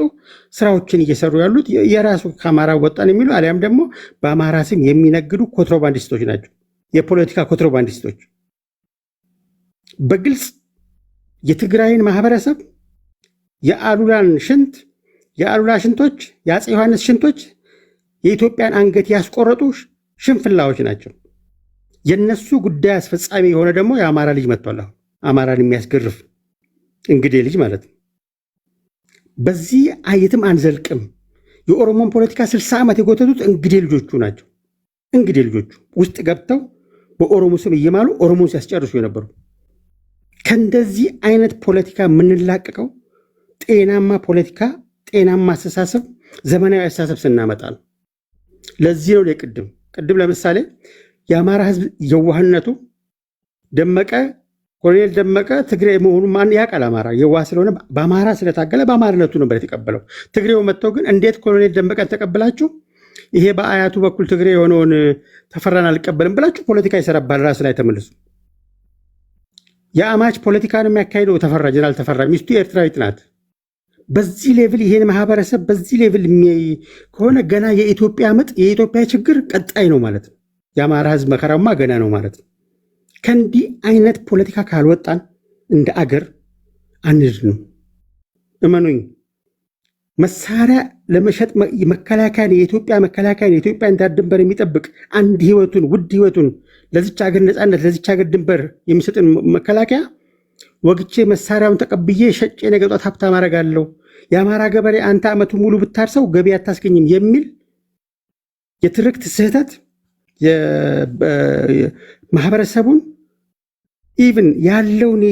ስራዎችን እየሰሩ ያሉት የራሱ ከአማራ ወጣን የሚሉ አሊያም ደግሞ በአማራ ስም የሚነግዱ ኮንትሮባንዲስቶች ናቸው። የፖለቲካ ኮንትሮባንዲስቶች በግልጽ የትግራይን ማህበረሰብ የአሉላ ሽንቶች፣ የአፄ ዮሐንስ ሽንቶች የኢትዮጵያን አንገት ያስቆረጡ ሽንፍላዎች ናቸው። የነሱ ጉዳይ አስፈጻሚ የሆነ ደግሞ የአማራ ልጅ መጥቷል። አሁን አማራን የሚያስገርፍ እንግዲህ ልጅ ማለት ነው። በዚህ የትም አንዘልቅም። የኦሮሞን ፖለቲካ 60 ዓመት የጎተቱት እንግዲህ ልጆቹ ናቸው። እንግዲህ ልጆቹ ውስጥ ገብተው በኦሮሞ ስም እየማሉ ኦሮሞን ሲያስጨርሱ የነበሩ። ከእንደዚህ አይነት ፖለቲካ የምንላቀቀው ጤናማ ፖለቲካ፣ ጤናማ አስተሳሰብ፣ ዘመናዊ አስተሳሰብ ስናመጣ ነው። ለዚህ ነው ቅድም ለምሳሌ የአማራ ህዝብ የዋህነቱ ኮሎኔል ደመቀ ትግሬ መሆኑ ማን ያውቃል? አማራ የዋህ ስለሆነ በአማራ ስለታገለ በአማራነቱ ነበር የተቀበለው። ትግሬው መጥተው ግን እንዴት ኮሎኔል ደመቀን ተቀብላችሁ ይሄ በአያቱ በኩል ትግሬ የሆነውን ተፈራን አልቀበልም ብላችሁ ፖለቲካ ይሰራባል። ራስ ላይ ተመልሱ። የአማች ፖለቲካ ነው የሚያካሂደው ተፈራ፣ ጀነራል ተፈራ ሚስቱ ኤርትራዊት ናት። በዚህ ሌቭል ይሄን ማህበረሰብ በዚህ ሌቭል ከሆነ ገና የኢትዮጵያ ምጥ የኢትዮጵያ ችግር ቀጣይ ነው ማለት ነው። የአማራ ህዝብ መከራማ ገና ነው ማለት ነው። ከእንዲህ አይነት ፖለቲካ ካልወጣን እንደ አገር አንድንም። እመኑኝ፣ መሳሪያ ለመሸጥ መከላከያን የኢትዮጵያ መከላከያን የኢትዮጵያ ዳር ድንበር የሚጠብቅ አንድ ውድ ህይወቱን ለዚች ሀገር ነፃነት ለዚች ሀገር ድንበር የሚሰጥን መከላከያ ወግቼ መሳሪያውን ተቀብዬ ሸጬ ነገ ጧት ሀብታም አደርጋለሁ፣ የአማራ ገበሬ አንተ ዓመቱ ሙሉ ብታርሰው ገቢ አታስገኝም የሚል የትርክት ስህተት ማህበረሰቡን ኢቭን ያለውን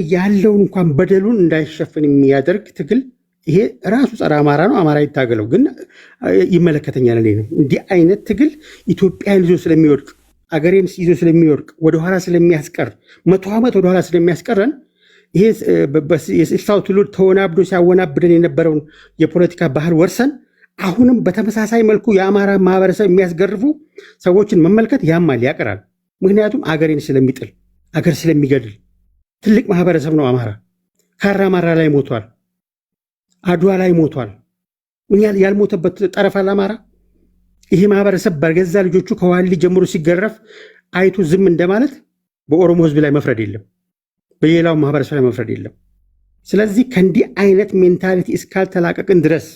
እንኳን በደሉን እንዳይሸፍን የሚያደርግ ትግል ይሄ ራሱ ጸረ አማራ ነው። አማራ ይታገለው ግን ይመለከተኛል እኔ ነው። እንዲህ አይነት ትግል ኢትዮጵያን ይዞ ስለሚወድቅ አገሬን ይዞ ስለሚወድቅ ወደኋላ ስለሚያስቀር 100 ዓመት ወደኋላ ስለሚያስቀረን ይሄ የስልሳው ትውልድ ተወናብዶ ሲያወናብደን የነበረውን የፖለቲካ ባህል ወርሰን አሁንም በተመሳሳይ መልኩ የአማራ ማህበረሰብ የሚያስገርፉ ሰዎችን መመልከት ያማል፣ ያቀራል። ምክንያቱም አገሬን ስለሚጥል አገር ስለሚገድል ትልቅ ማህበረሰብ ነው አማራ። ካራ ማራ ላይ ሞቷል፣ አድዋ ላይ ሞቷል። ምን ያልሞተበት ጠረፍ አለ አማራ? ይሄ ማህበረሰብ በገዛ ልጆቹ ከዋሊ ጀምሮ ሲገረፍ አይቶ ዝም እንደማለት በኦሮሞ ህዝብ ላይ መፍረድ የለም፣ በሌላው ማህበረሰብ ላይ መፍረድ የለም። ስለዚህ ከእንዲህ አይነት ሜንታሊቲ እስካልተላቀቅን ድረስ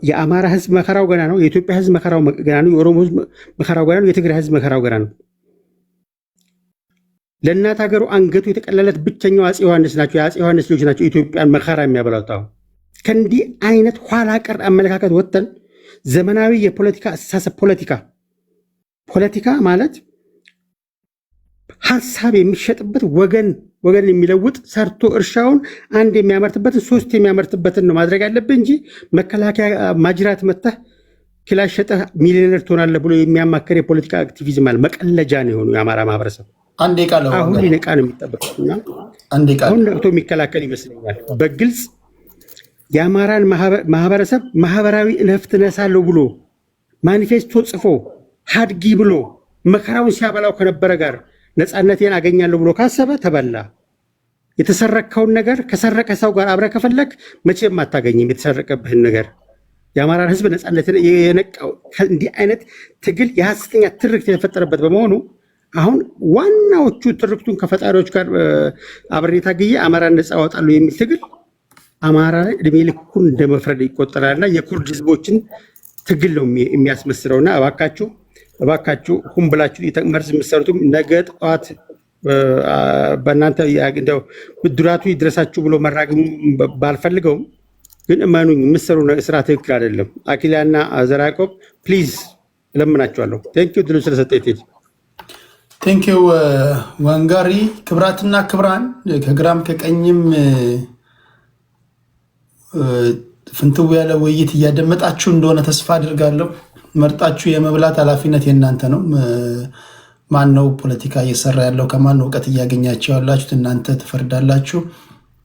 የአማራ ህዝብ መከራው ገና ነው። የኢትዮጵያ ህዝብ መከራው ገና ነው። የኦሮሞ ህዝብ መከራው ገና ነው። የትግራይ ህዝብ መከራው ገና ነው። ለእናት ሀገሩ አንገቱ የተቀለለት ብቸኛው አፄ ዮሐንስ ናቸው። የአፄ ዮሐንስ ልጆች ናቸው ኢትዮጵያን መከራ የሚያበላው። ከእንዲህ አይነት ኋላ ቀር አመለካከት ወጥተን ዘመናዊ የፖለቲካ አስተሳሰብ ፖለቲካ ማለት ሀሳብ የሚሸጥበት ወገን የሚለውጥ ሰርቶ እርሻውን አንድ የሚያመርትበትን 3 የሚያመርትበትን ነው ማድረግ ያለብህ እንጂ መከላከያ ማጅራት መተህ ክላሽ ሸጠህ ሚሊዮነር ትሆናለህ ብሎ የሚያማከር የፖለቲካ አክቲቪዝም አለ። መቀለጃ ነው የሆኑ የአማራ ማህበረሰብ አሁን ሊነቃ ነው የሚጠበቅና አሁን ነቅቶ የሚከላከል ይመስለኛል። በግልጽ የአማራን ማህበረሰብ ማህበራዊ እረፍት ነሳለሁ ብሎ ማኒፌስቶ ጽፎ ሀድጊ ብሎ መከራውን ሲያበላው ከነበረ ጋር ነፃነቴን አገኛለሁ ብሎ ካሰበ ተበላ። የተሰረከውን ነገር ከሰረቀ ሰው ጋር አብረ ከፈለክ መቼም አታገኝም የተሰረቀብህን ነገር። የአማራን ህዝብ ነፃነትን የነቃው እንዲህ አይነት ትግል የሐሰተኛ ትርክት የተፈጠረበት በመሆኑ አሁን ዋናዎቹ ትርክቱን ከፈጣሪዎች ጋር አብሬ ታግዬ አማራን ነፃ አወጣለሁ የሚል ትግል አማራ ላይ እድሜ ልኩን እንደመፍረድ ይቆጠራልና የኩርድ ህዝቦችን ትግል ነው የሚያስመስለውና እባካችሁ ሁን ብላችሁ መርዝ የምትሰሩትም ነገ ጠዋት በእናንተ እንደው ብድራቱ ይድረሳችሁ ብሎ መራግም ባልፈልገውም ግን እመኑኝ የምትሰሩ ስራ ትክክል አይደለም። አኪላና ዘራቆብ ፕሊዝ እለምናችኋለሁ። ቴንኪዩ ድሉ ስለሰጠኝ። ቴንኪዩ ዋንጋሪ። ክብራትና ክብራን ከግራም ከቀኝም ፍንትው ያለ ውይይት እያደመጣችሁ እንደሆነ ተስፋ አድርጋለሁ። መርጣችሁ የመብላት ኃላፊነት የእናንተ ነው። ማን ነው ፖለቲካ እየሰራ ያለው ከማን እውቀት እያገኛችሁ ያላችሁት እናንተ ትፈርዳላችሁ።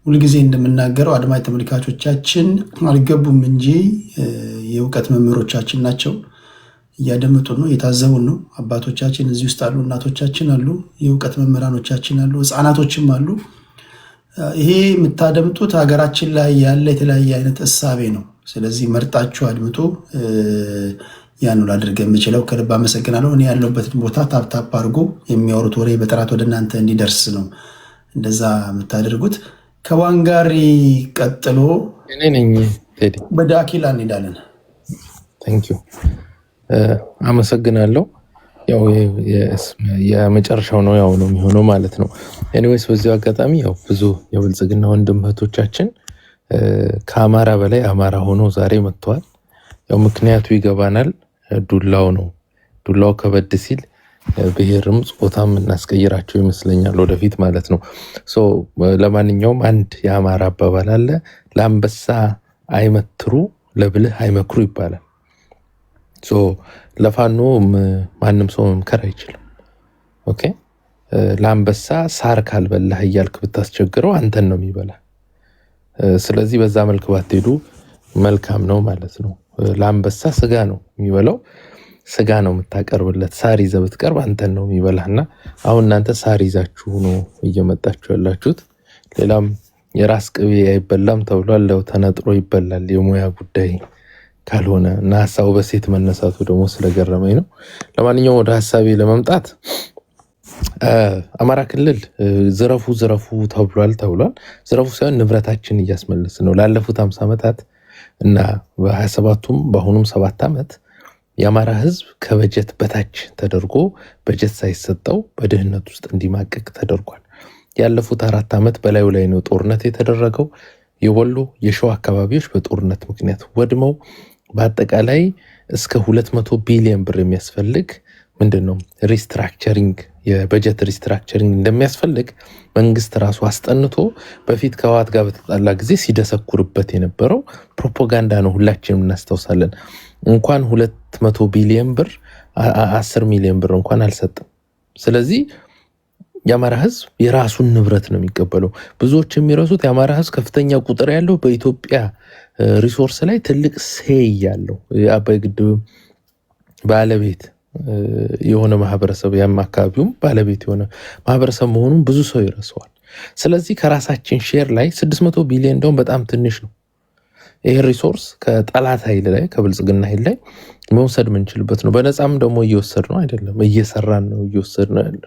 ሁልጊዜ እንደምናገረው አድማጭ ተመልካቾቻችን አልገቡም እንጂ የእውቀት መምህሮቻችን ናቸው። እያደመጡን ነው፣ እየታዘቡን ነው። አባቶቻችን እዚህ ውስጥ አሉ፣ እናቶቻችን አሉ፣ የእውቀት መምህራኖቻችን አሉ፣ ህፃናቶችም አሉ። ይሄ የምታደምጡት ሀገራችን ላይ ያለ የተለያየ አይነት እሳቤ ነው። ስለዚህ መርጣችሁ አድምጡ። ያን ላድርግ የምችለው ከልብ አመሰግናለሁ። እኔ ያለሁበትን ቦታ ታፕታፕ አድርጎ የሚያወሩት ወሬ በጥራት ወደ እናንተ እንዲደርስ ነው እንደዛ የምታደርጉት። ከዋንጋሪ ቀጥሎ ወደ አኪላ እንሄዳለን። አመሰግናለሁ። ያው የመጨረሻው ነው ያው ነው የሚሆነው ማለት ነው። ኤኒዌይስ በዚሁ አጋጣሚ ያው ብዙ የብልጽግና ወንድም እህቶቻችን ከአማራ በላይ አማራ ሆኖ ዛሬ መጥተዋል። ያው ምክንያቱ ይገባናል። ዱላው ነው። ዱላው ከበድ ሲል ብሔርም ጾታም እናስቀይራቸው ይመስለኛል ወደፊት ማለት ነው። ለማንኛውም አንድ የአማራ አባባል አለ፣ ለአንበሳ አይመትሩ ለብልህ አይመክሩ ይባላል። ለፋኖ ማንም ሰው መምከር አይችልም። ኦኬ፣ ለአንበሳ ሳር ካልበላህ እያልክ ብታስቸግረው አንተን ነው የሚበላ። ስለዚህ በዛ መልክ ባትሄዱ መልካም ነው ማለት ነው። ለአንበሳ ስጋ ነው የሚበላው፣ ስጋ ነው የምታቀርብለት። ሳር ይዘህ ብትቀርብ አንተን ነው የሚበላህና አሁን እናንተ ሳር ይዛችሁ ነው እየመጣችሁ ያላችሁት። ሌላም የራስ ቅቤ አይበላም ተብሏል፣ ለው ተነጥሮ ይበላል የሙያ ጉዳይ ካልሆነ እና ሀሳቡ በሴት መነሳቱ ደግሞ ስለገረመኝ ነው። ለማንኛውም ወደ ሀሳቤ ለመምጣት አማራ ክልል ዝረፉ ተብሏል። ዝረፉ ሳይሆን ንብረታችን እያስመለስ ነው። ላለፉት 50 ዓመታት እና በ27ቱም በአሁኑም 7 ዓመት የአማራ ህዝብ ከበጀት በታች ተደርጎ በጀት ሳይሰጠው በድህነት ውስጥ እንዲማቀቅ ተደርጓል። ያለፉት 4 ዓመት በላዩ ላይ ነው ጦርነት የተደረገው። የወሎ የሸዋ አካባቢዎች በጦርነት ምክንያት ወድመው በአጠቃላይ እስከ 200 ቢሊዮን ብር የሚያስፈልግ ምንድነው ሪስትራክቸሪንግ የበጀት ሪስትራክቸሪንግ እንደሚያስፈልግ መንግስት ራሱ አስጠንቶ በፊት ከዋት ጋር በተጣላ ጊዜ ሲደሰኩርበት የነበረው ፕሮፓጋንዳ ነው። ሁላችንም እናስታውሳለን። እንኳን 200 ቢሊዮን ብር 10 ሚሊዮን ብር እንኳን አልሰጠም። ስለዚህ የአማራ ህዝብ የራሱን ንብረት ነው የሚቀበለው። ብዙዎች የሚረሱት የአማራ ህዝብ ከፍተኛ ቁጥር ያለው በኢትዮጵያ ሪሶርስ ላይ ትልቅ ሴይ ያለው የአባይ ግድብ ባለቤት የሆነ ማህበረሰብ ያም አካባቢውም ባለቤት የሆነ ማህበረሰብ መሆኑን ብዙ ሰው ይረሳዋል። ስለዚህ ከራሳችን ሼር ላይ 600 ቢሊዮን እንደውም በጣም ትንሽ ነው። ይሄ ሪሶርስ ከጠላት ኃይል ላይ ከብልጽግና ኃይል ላይ መውሰድ ምንችልበት ነው። በነፃም ደግሞ እየወሰድ ነው አይደለም፣ እየሰራን ነው፣ እየወሰድ ነው ያለ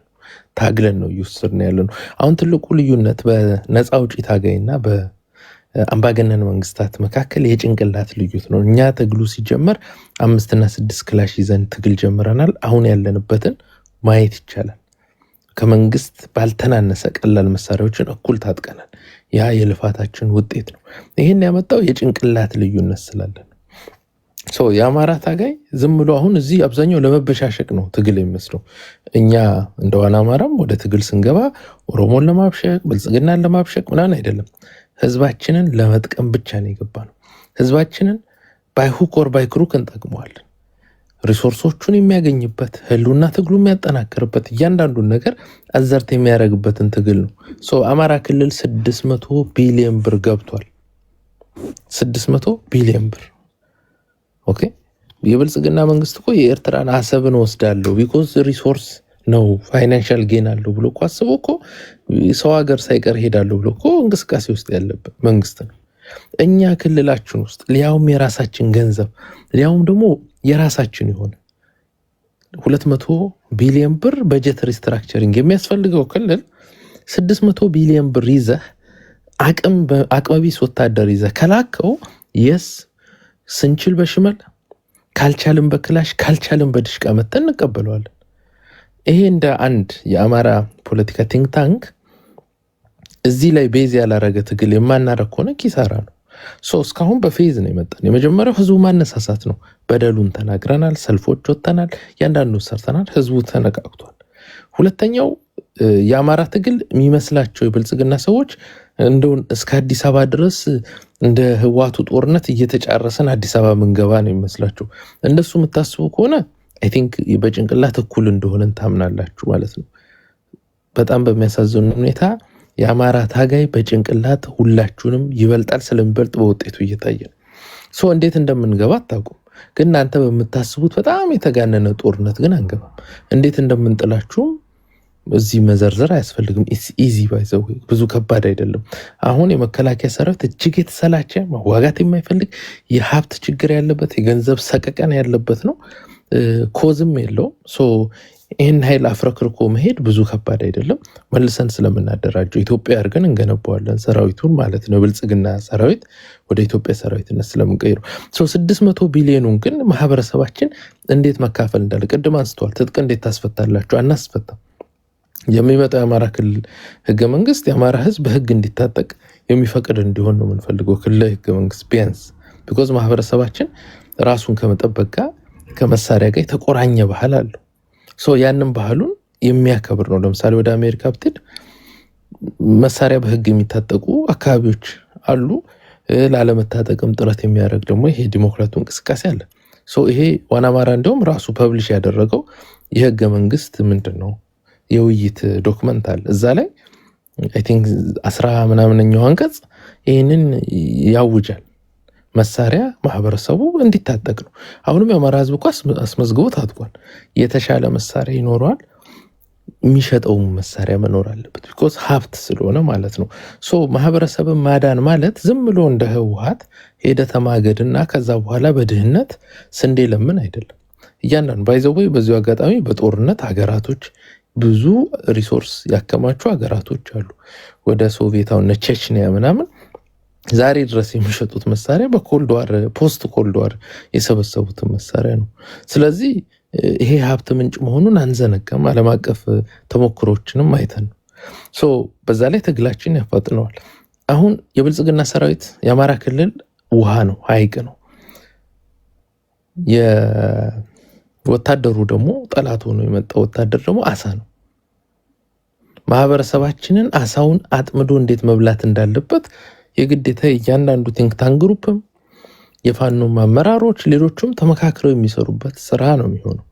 ታግለን ነው እየወሰድ ነው ያለ ነው። አሁን ትልቁ ልዩነት በነፃ አውጪ ታጋይና በአምባገነን መንግስታት መካከል የጭንቅላት ልዩነት ነው። እኛ ትግሉ ሲጀመር 5 እና 6 ክላሽ ይዘን ትግል ጀምረናል። አሁን ያለንበትን ማየት ይቻላል። ከመንግስት ባልተናነሰ ቀላል መሳሪያዎችን እኩል ታጥቀናል። ያ የልፋታችን ውጤት ነው። ይህን ያመጣው የጭንቅላት ልዩነት ስላለን የአማራ ታጋይ ዝም ብሎ አሁን እዚህ አብዛኛው ለመበሻሸቅ ነው ትግል የሚመስለው። እኛ እንደ ዋና አማራም ወደ ትግል ስንገባ ኦሮሞን ለማብሸቅ ብልጽግናን ለማብሸቅ ምናምን አይደለም። ህዝባችንን ለመጥቀም ብቻ ነው የገባ ነው። ህዝባችንን ባይሁክ ወር ባይክሩክ እንጠቅመዋለን። ሪሶርሶቹን የሚያገኝበት ህልውና ትግሉ የሚያጠናክርበት እያንዳንዱን ነገር አዘርት የሚያደርግበትን ትግል ነው። አማራ ክልል 600 ቢሊዮን ብር ገብቷል። 600 ቢሊዮን ብር ኦኬ። የብልጽግና መንግስት እኮ የኤርትራን አሰብን ወስዳለሁ ቢኮዝ ሪሶርስ ነው ፋይናንሻል ጌን አለው ብሎ እኮ አስቦ እኮ ሰው ሀገር ሳይቀር ሄዳለሁ ብሎ እኮ እንቅስቃሴ ውስጥ ያለበት መንግስት ነው። እኛ ክልላችን ውስጥ ሊያውም የራሳችን ገንዘብ ሊያውም ደግሞ የራሳችን የሆነ 200 ቢሊዮን ብር በጀት ሪስትራክቸሪንግ የሚያስፈልገው ክልል 600 ቢሊዮን ብር ይዘህ አቅመቢስ ወታደር ይዘህ ከላከው የስ ስንችል በሽመል ካልቻልን በክላሽ ካልቻልን በድሽቃ መተን እንቀበለዋለን። ይሄ እንደ አንድ የአማራ ፖለቲካ ቲንክ ታንክ እዚህ ላይ ቤዝ ያላረገ ትግል የማናረግ ከሆነ ኪሳራ ነው። እስካሁን በፌዝ ነው የመጣን። የመጀመሪያው ህዝቡ ማነሳሳት ነው። በደሉን ተናግረናል፣ ሰልፎች ወጥተናል፣ ያንዳንዱ ሰርተናል፣ ህዝቡ ተነቃቅቷል። ሁለተኛው የአማራ ትግል የሚመስላቸው የብልጽግና ሰዎች እንደውን እስከ አዲስ አበባ ድረስ እንደ ህዋቱ ጦርነት እየተጫረሰን አዲስ አበባ ምንገባ ነው የሚመስላቸው። እንደሱ የምታስቡ ከሆነ አይ ቲንክ በጭንቅላት እኩል እንደሆነን ታምናላችሁ ማለት ነው። በጣም በሚያሳዝን ሁኔታ የአማራ ታጋይ በጭንቅላት ሁላችሁንም ይበልጣል። ስለሚበልጥ በውጤቱ እየታየ ነው። እንዴት እንደምንገባ አታውቁም። ግን እናንተ በምታስቡት በጣም የተጋነነ ጦርነት ግን አንገባም። እንዴት እንደምንጥላችሁም እዚህ መዘርዘር አያስፈልግም። ኢዚ ባይዘው ብዙ ከባድ አይደለም። አሁን የመከላከያ ሰራዊት እጅግ የተሰላቸ መዋጋት የማይፈልግ የሀብት ችግር ያለበት የገንዘብ ሰቀቀን ያለበት ነው። ኮዝም የለውም። ይህን ኃይል አፍረክርኮ መሄድ ብዙ ከባድ አይደለም። መልሰን ስለምናደራጀው ኢትዮጵያ አድርገን እንገነባዋለን ሰራዊቱን ማለት ነው። ብልጽግና ሰራዊት ወደ ኢትዮጵያ ሰራዊትነት ስለምንቀይረው 600 ቢሊዮኑን ግን ማህበረሰባችን እንዴት መካፈል እንዳለ ቅድም አንስተዋል። ትጥቅ እንዴት ታስፈታላችሁ? አናስፈታም። የሚመጣው የአማራ ክልል ህገ መንግስት የአማራ ህዝብ በህግ እንዲታጠቅ የሚፈቅድ እንዲሆን ነው የምንፈልገው። ክልል ህገ መንግስት ቢያንስ ቢኮዝ ማህበረሰባችን ራሱን ከመጠበቅ ጋር ከመሳሪያ ጋር የተቆራኘ ባህል አለው። ያንን ባህሉን የሚያከብር ነው። ለምሳሌ ወደ አሜሪካ ብትሄድ መሳሪያ በህግ የሚታጠቁ አካባቢዎች አሉ። ላለመታጠቅም ጥረት የሚያደርግ ደግሞ ይሄ ዲሞክራቱ እንቅስቃሴ አለ። ይሄ ዋና አማራ እንዲሁም ራሱ ፐብሊሽ ያደረገው የህገ መንግስት ምንድን ነው የውይይት ዶክመንት አለ። እዛ ላይ አይ ቲንክ 10 ምናምነኛው አንቀጽ ይህንን ያውጃል። መሳሪያ ማህበረሰቡ እንዲታጠቅ ነው። አሁንም የአማራ ህዝብ እኮ አስመዝግቦ ታጥቋል። የተሻለ መሳሪያ ይኖረዋል። የሚሸጠው መሳሪያ መኖር አለበት። ቢኮዝ ሀብት ስለሆነ ማለት ነው። ማህበረሰብን ማዳን ማለት ዝም ብሎ እንደ ህወሓት ሄደ ተማገድና ከዛ በኋላ በድህነት ስንዴ ለምን አይደለም። እያንዳንዱ ባይዘወይ በዚሁ አጋጣሚ በጦርነት ሀገራቶች ብዙ ሪሶርስ ያከማቹ ሀገራቶች አሉ። ወደ ሶቪየታውና ቼችኒያ ምናምን ዛሬ ድረስ የሚሸጡት መሳሪያ በኮልድዋር ፖስት ኮልድዋር የሰበሰቡትን መሳሪያ ነው። ስለዚህ ይሄ ሀብት ምንጭ መሆኑን አንዘነጋም። ዓለም አቀፍ ተሞክሮችንም አይተን ነው። በዛ ላይ ትግላችን ያፋጥነዋል። አሁን የብልጽግና ሰራዊት የአማራ ክልል ውሃ ነው፣ ሀይቅ ነው። የወታደሩ ደግሞ ጠላት ሆኖ የመጣው ወታደር ደግሞ አሳ ነው። ማህበረሰባችንን አሳውን አጥምዶ እንዴት መብላት እንዳለበት የግዴታ እያንዳንዱ ቲንክ ታንክ ግሩፕም የፋኖ አመራሮች ሌሎችም ተመካክረው የሚሰሩበት ስራ ነው የሚሆነው።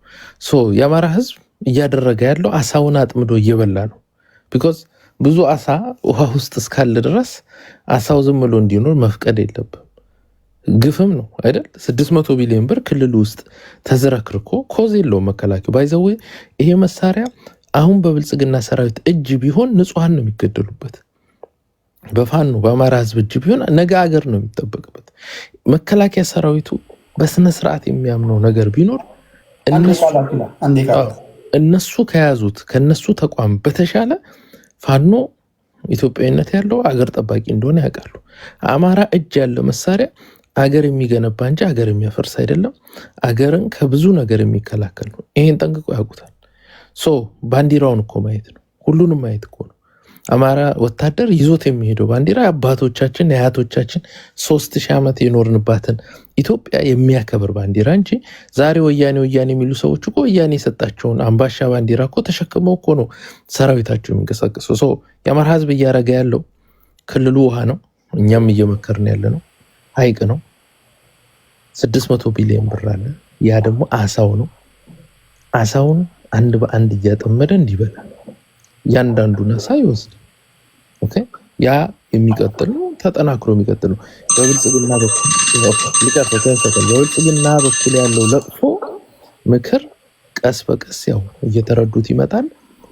የአማራ ህዝብ እያደረገ ያለው አሳውን አጥምዶ እየበላ ነው። ቢኮዝ ብዙ አሳ ውሃ ውስጥ እስካለ ድረስ አሳው ዝም ብሎ እንዲኖር መፍቀድ የለብም። ግፍም ነው አይደል? 600 ቢሊዮን ብር ክልል ውስጥ ተዝረክርኮ ኮዝ የለውም መከላከያው። ባይዘው ይሄ መሳሪያ አሁን በብልጽግና ሰራዊት እጅ ቢሆን ንጹሃን ነው የሚገደሉበት። በፋኖ በአማራ ህዝብ እጅ ቢሆን ነገ አገር ነው የሚጠበቅበት። መከላከያ ሰራዊቱ በስነ ስርዓት የሚያምነው ነገር ቢኖር እነሱ ከያዙት ከነሱ ተቋም በተሻለ ፋኖ ኢትዮጵያዊነት ያለው አገር ጠባቂ እንደሆነ ያውቃሉ። አማራ እጅ ያለው መሳሪያ አገር የሚገነባ እንጂ አገር የሚያፈርስ አይደለም። አገርን ከብዙ ነገር የሚከላከል ነው። ይሄን ጠንቅቆ ያውቁታል። ባንዲራውን እኮ ማየት ነው፣ ሁሉንም ማየት እኮ ነው። አማራ ወታደር ይዞት የሚሄደው ባንዲራ የአባቶቻችን የአያቶቻችን 3000 ዓመት የኖርንባትን ኢትዮጵያ የሚያከብር ባንዲራ እንጂ ዛሬ ወያኔ የሚሉ ሰዎች እኮ ወያኔ የሰጣቸውን አምባሻ ባንዲራ እኮ ተሸክመው እኮ ነው ሰራዊታቸው የሚንቀሳቀሱ። የአማራ ህዝብ እያደረገ ያለው ክልሉ ውሃ ነው፣ እኛም እየመከርን ያለ ነው። ሀይቅ ነው፣ 600 ቢሊዮን ብር አለ። ያ ደግሞ አሳው ነው። አሳውን አንድ በአንድ እያጠመደ እንዲበላ ያንዳንዱን አሳ ይወስድ። ኦኬ፣ ያ የሚቀጥል ነው፣ ተጠናክሮ የሚቀጥል ነው። በብልጽግና በኩል ያለው ለቅሶ ምክር ቀስ በቀስ ያው እየተረዱት ይመጣል።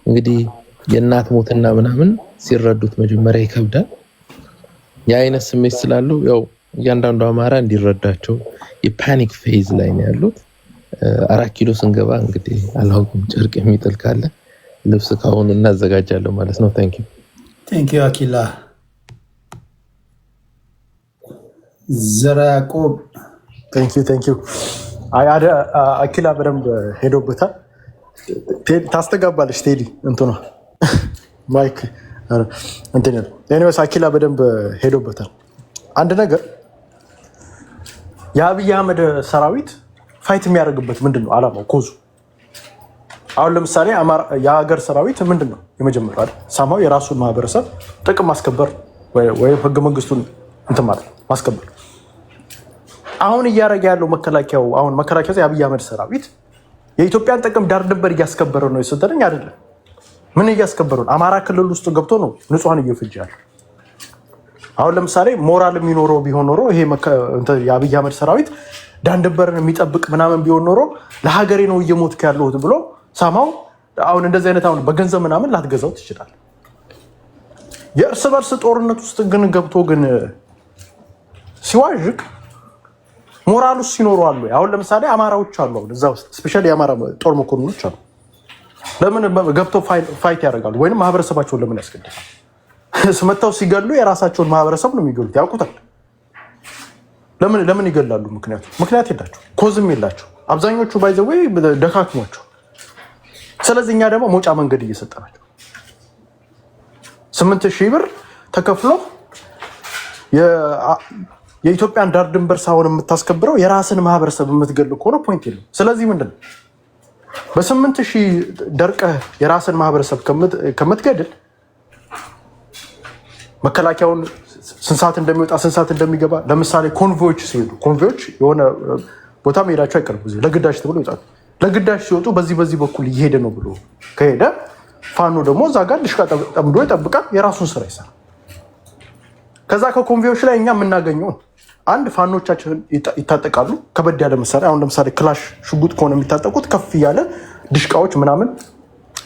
እንግዲህ የእናት ሞትና ምናምን ሲረዱት መጀመሪያ ይከብዳል። የአይነት ስሜት ስላለው ያው እያንዳንዱ አማራ እንዲረዳቸው የፓኒክ ፌዝ ላይ ነው ያሉት። 4 ኪሎ ስንገባ እንግዲህ አላውቅም ጨርቅ የሚጥል ካለ ልብስ ካሁን እናዘጋጃለን ማለት ነው። ቴንክ ዩ አኪላ። ዘራ ያዕቆብ ቴንክ ዩ አኪላ በደንብ ሄዶበታል። ታስተጋባለች ቴዲ እንትኗ ማይክ እንትን ኤኒዌይስ አኪላ በደንብ ሄዶበታል። አንድ ነገር የአብይ አህመድ ሰራዊት ፋይት የሚያደርግበት ምንድን ነው አላማው? ኮዙ አሁን ለምሳሌ የሀገር ሰራዊት ምንድን ነው የመጀመሪያ ሳማው የራሱን ማህበረሰብ ጥቅም ማስከበር ወይም ህገ መንግስቱን እንትን ማለት ማስከበር። አሁን እያደረገ ያለው መከላከያው የአብይ አህመድ ሰራዊት የኢትዮጵያን ጥቅም ዳር ድንበር እያስከበረ ነው የሰጠኝ አይደለም። ምን እያስከበረ ነው? አማራ ክልል ውስጥ ገብቶ ነው ንጹሃን እየፈጀ ያለው። አሁን ለምሳሌ ሞራል የሚኖረው ቢሆን ኖሮ ይሄ የአብይ አህመድ ሰራዊት ዳር ድንበርን የሚጠብቅ ምናምን ቢሆን ኖሮ ለሀገሬ ነው እየሞትክ ያለሁት ብሎ ሳማው አሁን እንደዚህ አይነት አሁን በገንዘብ ምናምን ላትገዛው ትችላል። የእርስ በርስ ጦርነት ውስጥ ግን ገብቶ ግን ሲዋዥቅ ሞራል ውስጥ ሲኖሩ አሉ። አሁን ለምሳሌ አማራዎች አሉ፣ አሁን እዛ ውስጥ ስፔሻሊ የአማራ ጦር መኮንኖች አሉ። ለምን ገብተው ፋይት ያደርጋሉ? ወይንም ማህበረሰባቸውን ለምን ያስገድዳል? ስመታው ሲገሉ የራሳቸውን ማህበረሰብ ነው የሚገሉት፣ ያውቁታል። ለምን ይገላሉ? ምክንያት የላቸው፣ ኮዝም የላቸው። አብዛኞቹ ባይዘወይ ደካክሟቸው። ስለዚህ እኛ ደግሞ መውጫ መንገድ እየሰጠናቸው 8,000 ብር ተከፍሎ የኢትዮጵያን ዳር ድንበር ሳይሆን የምታስከብረው የራስን ማህበረሰብ የምትገል ከሆነ ፖይንት የለም። ስለዚህ ምንድን ነው በ8,000 ደርቀህ የራስን ማህበረሰብ ከምትገድል መከላከያውን ስንት ሰዓት እንደሚወጣ ስንት ሰዓት እንደሚገባ ለምሳሌ ኮንቮዮች ሲሄዱ ኮንቮዮች የሆነ ቦታ መሄዳቸው አይቀርም። ለግዳጅ ተብሎ ይወጣሉ። ለግዳጅ ሲወጡ በዚህ በኩል እየሄደ ነው ብሎ ከሄደ ፋኖ ደግሞ እዛ ጋር ድሽቃ ጠምዶ ይጠብቃል፣ የራሱን ስራ ይሰራል። ከዛ ከኮንቮዮች ላይ እኛ የምናገኘውን አንድ ፋኖቻችን ይታጠቃሉ ከበድ ያለ መሳሪያ። አሁን ለምሳሌ ክላሽ ሽጉጥ ከሆነ የሚታጠቁት ከፍ ያለ ድሽቃዎች ምናምን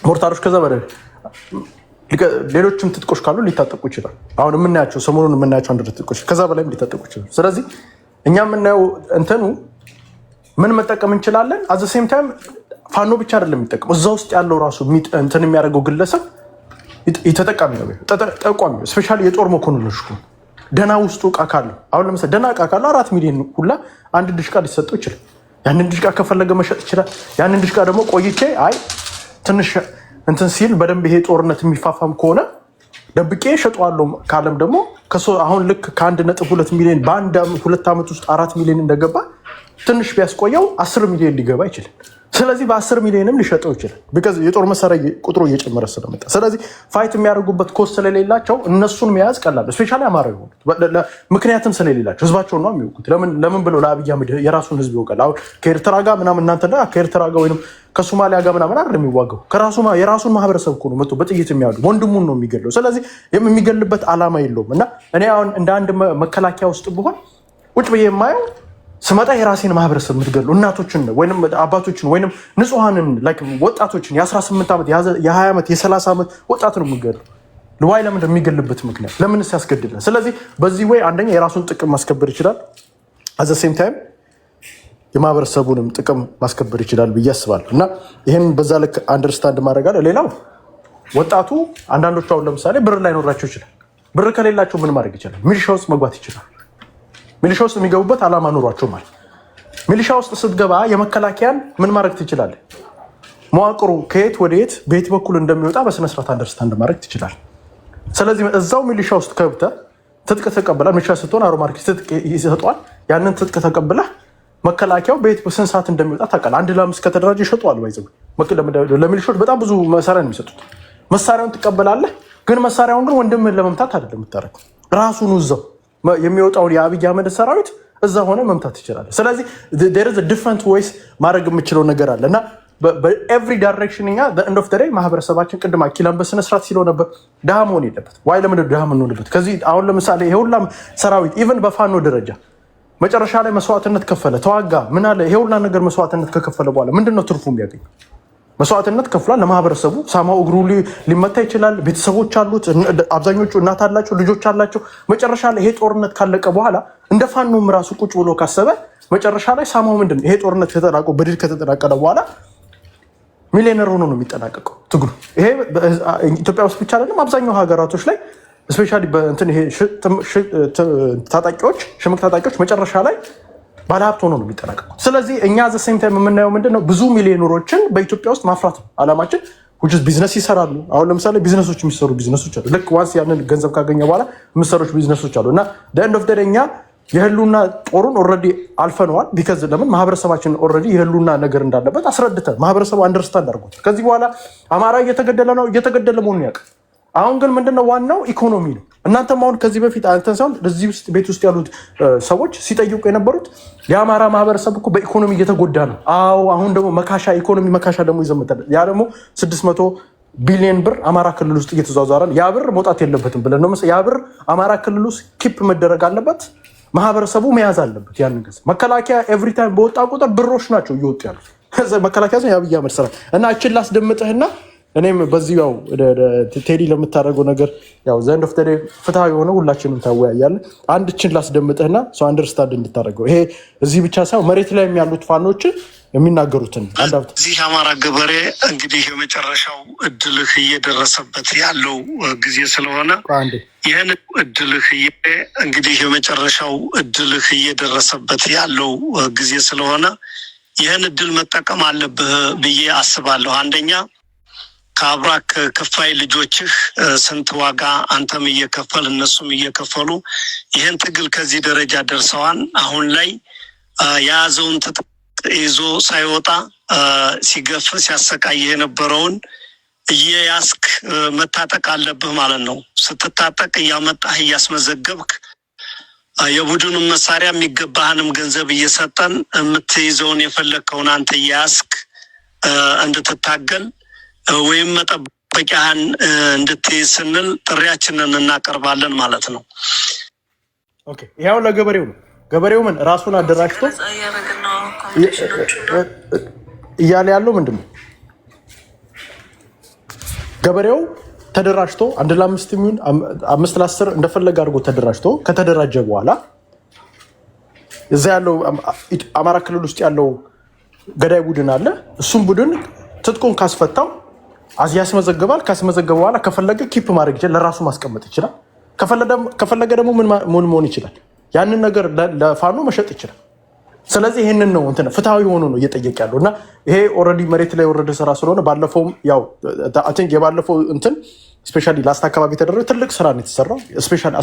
ሞርታሮች፣ ከዛ በላይ ሌሎችም ትጥቆች ካሉ ሊታጠቁ ይችላል። አሁን የምናያቸው ሰሞኑን የምናያቸው አንድ ትጥቆች ከዛ በላይም ሊታጠቁ ይችላል። ስለዚህ እኛ የምናየው እንትኑ ምን መጠቀም እንችላለን። አዘ ሴም ታይም ፋኖ ብቻ አይደለም የሚጠቀም እዛ ውስጥ ያለው ራሱ እንትን የሚያደርገው ግለሰብ ተጠቃሚ ነው፣ ጠቋሚ ነው። ስፔሻሊ የጦር መኮንኖች ደህና ውስጡ እቃ ካለው አሁን ለምሳሌ ደህና እቃ ካለው 4 ሚሊዮን ሁላ አንድ ድሽቃ ሊሰጠው ይችላል። ያንን ድሽቃ ከፈለገ መሸጥ ይችላል። ያንን ድሽቃ ደግሞ ቆይቼ አይ ትንሽ እንትን ሲል በደንብ ይሄ ጦርነት የሚፋፋም ከሆነ ደብቄ ሸጠዋለሁ ካለም ደግሞ አሁን ልክ ከ1.2 ሚሊዮን በ1 2 ዓመት ውስጥ 4 ሚሊዮን እንደገባ ትንሽ ቢያስቆየው 10 ሚሊዮን ሊገባ ይችላል። ስለዚህ በ10 ሚሊዮንም ሊሸጠው ይችላል። ቢካዝ የጦር መሳሪያ ቁጥሩ እየጨመረ ስለመጣ፣ ስለዚህ ፋይት የሚያደርጉበት ኮስት ስለሌላቸው እነሱን መያዝ ቀላል፣ ስፔሻሊ አማራ የሆኑት ምክንያትም ስለሌላቸው ህዝባቸውን ነው የሚወጉት። ለምን ብለው ለአብይ አህመድ የራሱን ህዝብ ይወጋል? አሁን ከኤርትራ ጋር ምናምን እናንተ ከኤርትራ ጋር ወይም ከሶማሊያ ጋር ምናምን አይደለም የሚዋጋው፣ የራሱን ማህበረሰብ እኮ ነው መጥቶ በጥይት የሚያሉ ወንድሙን ነው የሚገለው። ስለዚህ የሚገልበት አላማ የለውም። እና እኔ አሁን እንደ አንድ መከላከያ ውስጥ ብሆን ቁጭ ብዬ የማየው ስመጣ የራሴን ማህበረሰብ የምትገሉ እናቶችን ወይም አባቶችን ወይም ንጹሐንን ወጣቶችን የ18 ዓመት የ20 ዓመት የ30 ዓመት ወጣት ነው የምትገሉ። ልዋይ ለምን የሚገልበት ምክንያት ለምንስ ያስገድዳል? ስለዚህ በዚህ ወይ አንደኛ የራሱን ጥቅም ማስከበር ይችላል፣ አዘ ሴም ታይም የማህበረሰቡንም ጥቅም ማስከበር ይችላል ብዬ አስባለሁ። እና ይህን በዛ ልክ አንደርስታንድ ማድረግ አለ። ሌላው ወጣቱ አንዳንዶቹ አሁን ለምሳሌ ብር ላይኖራቸው ይችላል። ብር ከሌላቸው ምን ማድረግ ይችላል? ሚሊሻ ውስጥ መግባት ይችላል። ሚሊሻ ውስጥ የሚገቡበት አላማ ኖሯቸው ማለት ሚሊሻ ውስጥ ስትገባ የመከላከያን ምን ማድረግ ትችላለህ? መዋቅሩ ከየት ወደ የት በየት በኩል እንደሚወጣ በስነስርዓት አንደርስታንድ ማድረግ ትችላለህ። ስለዚህ እዛው ሚሊሻ ውስጥ ከብተህ ትጥቅ ተቀብለህ ሚሊሻ ስትሆን አሮማርክ ትጥቅ ይሰጧል። ያንን ትጥቅ ተቀብለህ መከላከያው በየት በስንት ሰዓት እንደሚወጣ ታውቃለህ። 1 ለ5 ከተደራጀ ይሸጧል። ባይዘው ለሚሊሻዎች በጣም ብዙ መሳሪያ ነው የሚሰጡት። መሳሪያውን ትቀበላለህ፣ ግን መሳሪያውን ግን ወንድምህን ለመምታት አይደለም የምታደርገው። ራሱን እዛው የሚወጣውን የአብይ አህመድ ሰራዊት እዛ ሆነ መምታት ይችላል። ስለዚህ there is a different ways ማድረግ የምችለው ነገር አለ እና በኤቭሪ ዳይሬክሽን እኛ ኤንድ ኦፍ ዘ ዴይ ማህበረሰባችን ቅድም አኪላን በስነስርዓት ሲለው ነበር ድሃ መሆን የለበት። ዋይ ለምን ድሃ የምንሆንበት? ከዚህ አሁን ለምሳሌ ይሄ ሁላ ሰራዊት ኢቨን በፋኖ ደረጃ መጨረሻ ላይ መስዋዕትነት ከፈለ፣ ተዋጋ፣ ምን አለ ይሄ ሁላ ነገር መስዋዕትነት ከከፈለ በኋላ ምንድነው ትርፉ የሚያገኘው? መስዋዕትነት ከፍሏል ለማህበረሰቡ። ሳማው እግሩ ሊመታ ይችላል። ቤተሰቦች አሉት፣ አብዛኞቹ እናት አላቸው፣ ልጆች አላቸው። መጨረሻ ላይ ይሄ ጦርነት ካለቀ በኋላ እንደ ፋኖም ራሱ ቁጭ ብሎ ካሰበ መጨረሻ ላይ ሳማው ምንድነው ይሄ ጦርነት ከተጠናቀቀ በድል ከተጠናቀቀ በኋላ ሚሊዮነር ሆኖ ነው የሚጠናቀቀው ትግሉ። ይሄ ኢትዮጵያ ውስጥ ብቻ አይደለም፣ አብዛኛው ሀገራቶች ላይ ስፔሻሊ በእንትን ይሄ ታጣቂዎች ሽምቅ ታጣቂዎች መጨረሻ ላይ ባለሀብት ሆኖ ነው የሚጠናቀቁት። ስለዚህ እኛ ዘ ሴም ታይም የምናየው ምንድነው ብዙ ሚሊዮነሮችን በኢትዮጵያ ውስጥ ማፍራት ነው አላማችን። ቢዝነስ ይሰራሉ። አሁን ለምሳሌ ቢዝነሶች የሚሰሩ ቢዝነሶች አሉ። ልክ ዋንስ ያንን ገንዘብ ካገኘ በኋላ የምሰሩች ቢዝነሶች አሉ እና ኤንድ ኦፍ ደኛ የህሉና ጦሩን ኦልሬዲ አልፈነዋል። ቢካዝ ለምን ማህበረሰባችን ኦልሬዲ የህሉና ነገር እንዳለበት አስረድተን ማህበረሰቡ አንደርስታንድ አድርጎት ከዚህ በኋላ አማራ እየተገደለ ነው እየተገደለ መሆኑን ያውቅ። አሁን ግን ምንድነው ዋናው ኢኮኖሚ ነው። እናንተም አሁን ከዚህ በፊት አንተን ሳይሆን እዚህ ውስጥ ቤት ውስጥ ያሉት ሰዎች ሲጠይቁ የነበሩት የአማራ ማህበረሰብ እኮ በኢኮኖሚ እየተጎዳ ነው። አዎ አሁን ደግሞ መካሻ ኢኮኖሚ መካሻ ደግሞ ይዘመታል። ያ ደግሞ 600 ቢሊዮን ብር አማራ ክልል ውስጥ እየተዟዟረ ነው። ያ ብር መውጣት የለበትም ብለን ነው። ያ ብር አማራ ክልል ውስጥ ኪፕ መደረግ አለበት። ማህበረሰቡ መያዝ አለበት ያን ገንዘብ። መከላከያ ኤቭሪ ታይም በወጣ ቁጥር ብሮች ናቸው እየወጡ ያሉት። መከላከያ የአብይ አህመድ ስራ እና እችን ላስደምጥህና እኔም በዚህ ያው ቴዲ ለምታደርገው ነገር ያው ዘንድ ኦፍ ተዴ ፍትሃዊ የሆነ ሁላችንም ታወያያለን። አንድ እችን ላስደምጥህና ሰው አንደርስታንድ እንድታደርገው ይሄ እዚህ ብቻ ሳይሆን መሬት ላይ ያሉት ፋኖችን የሚናገሩትን አንድ ሀብት እዚህ አማራ ገበሬ እንግዲህ የመጨረሻው እድልህ እየደረሰበት ያለው ጊዜ ስለሆነ ይህን እድልህ እንግዲህ የመጨረሻው እድልህ እየደረሰበት ያለው ጊዜ ስለሆነ ይህን እድል መጠቀም አለብህ ብዬ አስባለሁ። አንደኛ ከአብራክ ክፋይ ልጆችህ ስንት ዋጋ አንተም እየከፈል እነሱም እየከፈሉ ይህን ትግል ከዚህ ደረጃ ደርሰዋል። አሁን ላይ የያዘውን ትጥቅ ይዞ ሳይወጣ ሲገፍ ሲያሰቃይ የነበረውን እየያዝክ መታጠቅ አለብህ ማለት ነው። ስትታጠቅ እያመጣህ እያስመዘገብክ የቡድኑን መሳሪያ የሚገባህንም ገንዘብ እየሰጠን የምትይዘውን የፈለግከውን አንተ እየያዝክ እንድትታገል ወይም መጠበቂያህን እንድትይዝ ስንል ጥሪያችንን እናቀርባለን ማለት ነው። ኦኬ፣ ይሄው ለገበሬው ነው። ገበሬው ምን ራሱን አደራጅቶ እያለ ያለው ምንድነው? ገበሬው ተደራጅቶ 1 ለ5 ሚሆን 5 ለ10 እንደፈለገ አድርጎ ተደራጅቶ ከተደራጀ በኋላ እዛ ያለው አማራ ክልል ውስጥ ያለው ገዳይ ቡድን አለ። እሱም ቡድን ትጥቁን ካስፈታው ያስመዘግባል። ካስመዘገበ በኋላ ከፈለገ ኪፕ ማድረግ ይችላል፣ ለራሱ ማስቀመጥ ይችላል። ከፈለገ ደግሞ ምን መሆን ይችላል? ያንን ነገር ለፋኖ መሸጥ ይችላል። ስለዚህ ይሄንን ነው እንትን ፍትሃዊ ሆኖ ነው እየጠየቅ ያለው እና ይሄ ኦልሬዲ መሬት ላይ የወረደ ስራ ስለሆነ ባለፈውም ያው አይ ቲንክ የባለፈው እንትን ስፔሻሊ ላስት አካባቢ የተደረገ ትልቅ ስራ ነው የተሰራው። ስፔሻሊ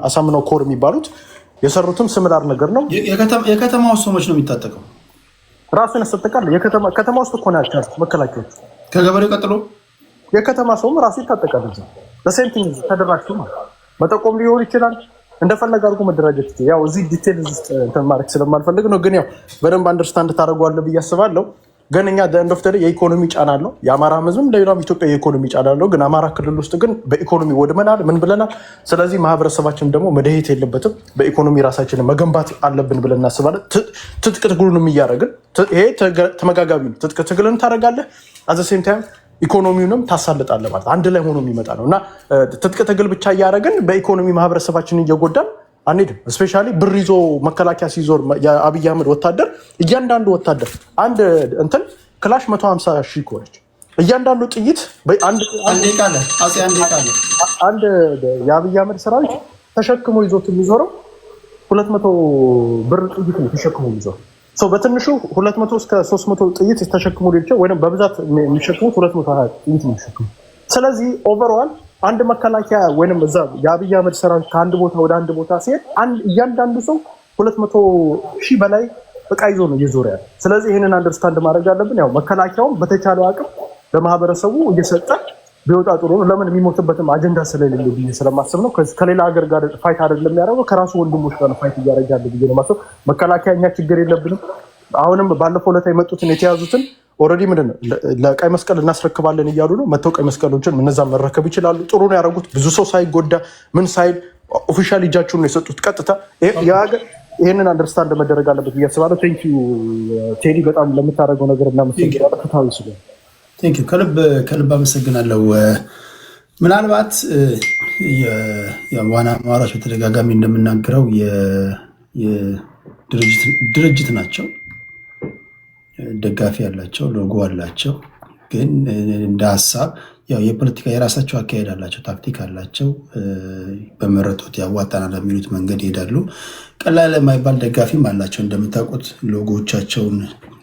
አሳምነው ኮር የሚባሉት የሰሩትም ስምላር ነገር ነው። የከተማው ሰዎች ነው የሚታጠቀው ራሱን ያስጠቃል። ከተማ ውስጥ እኮ ናቸው መከላከያዎች። ከገበሬው ቀጥሎ የከተማ ሰውም ራሱ ይታጠቃል። በሴንቲንግ ተደራጅቶ መጠቆም ሊሆን ይችላል። እንደፈለገ አድርጎ መደራጀት ይችላል። ያው እዚህ ዲቴል ውስጥ እንትን ማድረግ ስለማልፈልግ ነው፣ ግን ያው በደንብ አንደርስታንድ ታደርገዋለህ ብዬ አስባለሁ። ግን እኛ እንደ ኦፍ የኢኮኖሚ ጫና አለው። የአማራ ህዝብም እንደሌላም ኢትዮጵያ የኢኮኖሚ ጫና አለው። ግን አማራ ክልል ውስጥ ግን በኢኮኖሚ ወድመናል፣ ምን ብለናል። ስለዚህ ማህበረሰባችን ደግሞ መደሄት የለበትም፣ በኢኮኖሚ ራሳችንን መገንባት አለብን ብለን እናስባለን። ትጥቅ ትግሉንም እያደረግን ይሄ ተመጋጋቢ ነው። ትጥቅ ትግልን ታደርጋለህ፣ አዘሴም ታይም ኢኮኖሚውንም ታሳልጣለህ ማለት አንድ ላይ ሆኖ የሚመጣ ነው እና ትጥቅ ትግል ብቻ እያደረግን በኢኮኖሚ ማህበረሰባችንን እየጎዳን አንሄድም። እስፔሻሊ ብር ይዞ መከላከያ ሲዞር የአብይ አህመድ ወታደር እያንዳንዱ ወታደር አንድ እንትን ክላሽ 150 ሺህ ከሆነች እያንዳንዱ ጥይት አንድ የአብይ አህመድ ሰራዊት ተሸክሞ ይዞት የሚዞረው 200 ብር ጥይት ነው ተሸክሞ የሚዞረው ሰው በትንሹ 200 እስከ 300 ጥይት ተሸክሞ ሊልቸው ወይም በብዛት የሚሸክሙት 220 ጥይት ነው የሚሸክሙ። ስለዚህ ኦቨርኦል አንድ መከላከያ ወይም እዛ የአብይ አህመድ ሰራዊት ከአንድ ቦታ ወደ አንድ ቦታ ሲሄድ እያንዳንዱ ሰው 200 ሺህ በላይ እቃ ይዞ ነው እየዞረ ያለ። ስለዚህ ይህንን አንደርስታንድ ማድረግ አለብን። ያው መከላከያውም በተቻለው አቅም ለማህበረሰቡ እየሰጠ ቢወጣ ጥሩ ነው። ለምን የሚሞትበትም አጀንዳ ስለሌለ ብዬ ስለማስብ ነው። ከሌላ ሀገር ጋር ፋይት አይደለም የሚያደርገው ከራሱ ወንድሞች ጋር ፋይት እያደረገ ያለ ብዬ ነው ማስበው። መከላከያ እኛ ችግር የለብንም። አሁንም ባለፈው ዕለት የመጡትን የተያዙትን ኦልሬዲ ምንድን ነው ለቀይ መስቀል እናስረክባለን እያሉ ነው። መተው ቀይ መስቀሎችን እነዛ መረከብ ይችላሉ። ጥሩ ነው ያደረጉት። ብዙ ሰው ሳይጎዳ ምን ሳይል ኦፊሻል እጃቸውን ነው የሰጡት ቀጥታ። ይህንን አንደርስታንድ መደረግ አለበት ብዬ አስባለሁ። ቴንክ ዩ ቴዲ፣ በጣም ለምታደርገው ነገር እናመሰግናለን። ፍትሃዊ ስለሆነ ቴንክ ዩ ከልብ አመሰግናለሁ። ምናልባት ዋና አማራጭ በተደጋጋሚ እንደምናገረው ድርጅት ናቸው፣ ደጋፊ ያላቸው፣ ሎጎ አላቸው። ግን እንደ ሀሳብ የፖለቲካ የራሳቸው አካሄድ አላቸው፣ ታክቲክ አላቸው። በመረጡት ያዋጣናል በሚሉት መንገድ ይሄዳሉ። ቀላል የማይባል ደጋፊም አላቸው። እንደምታውቁት ሎጎዎቻቸውን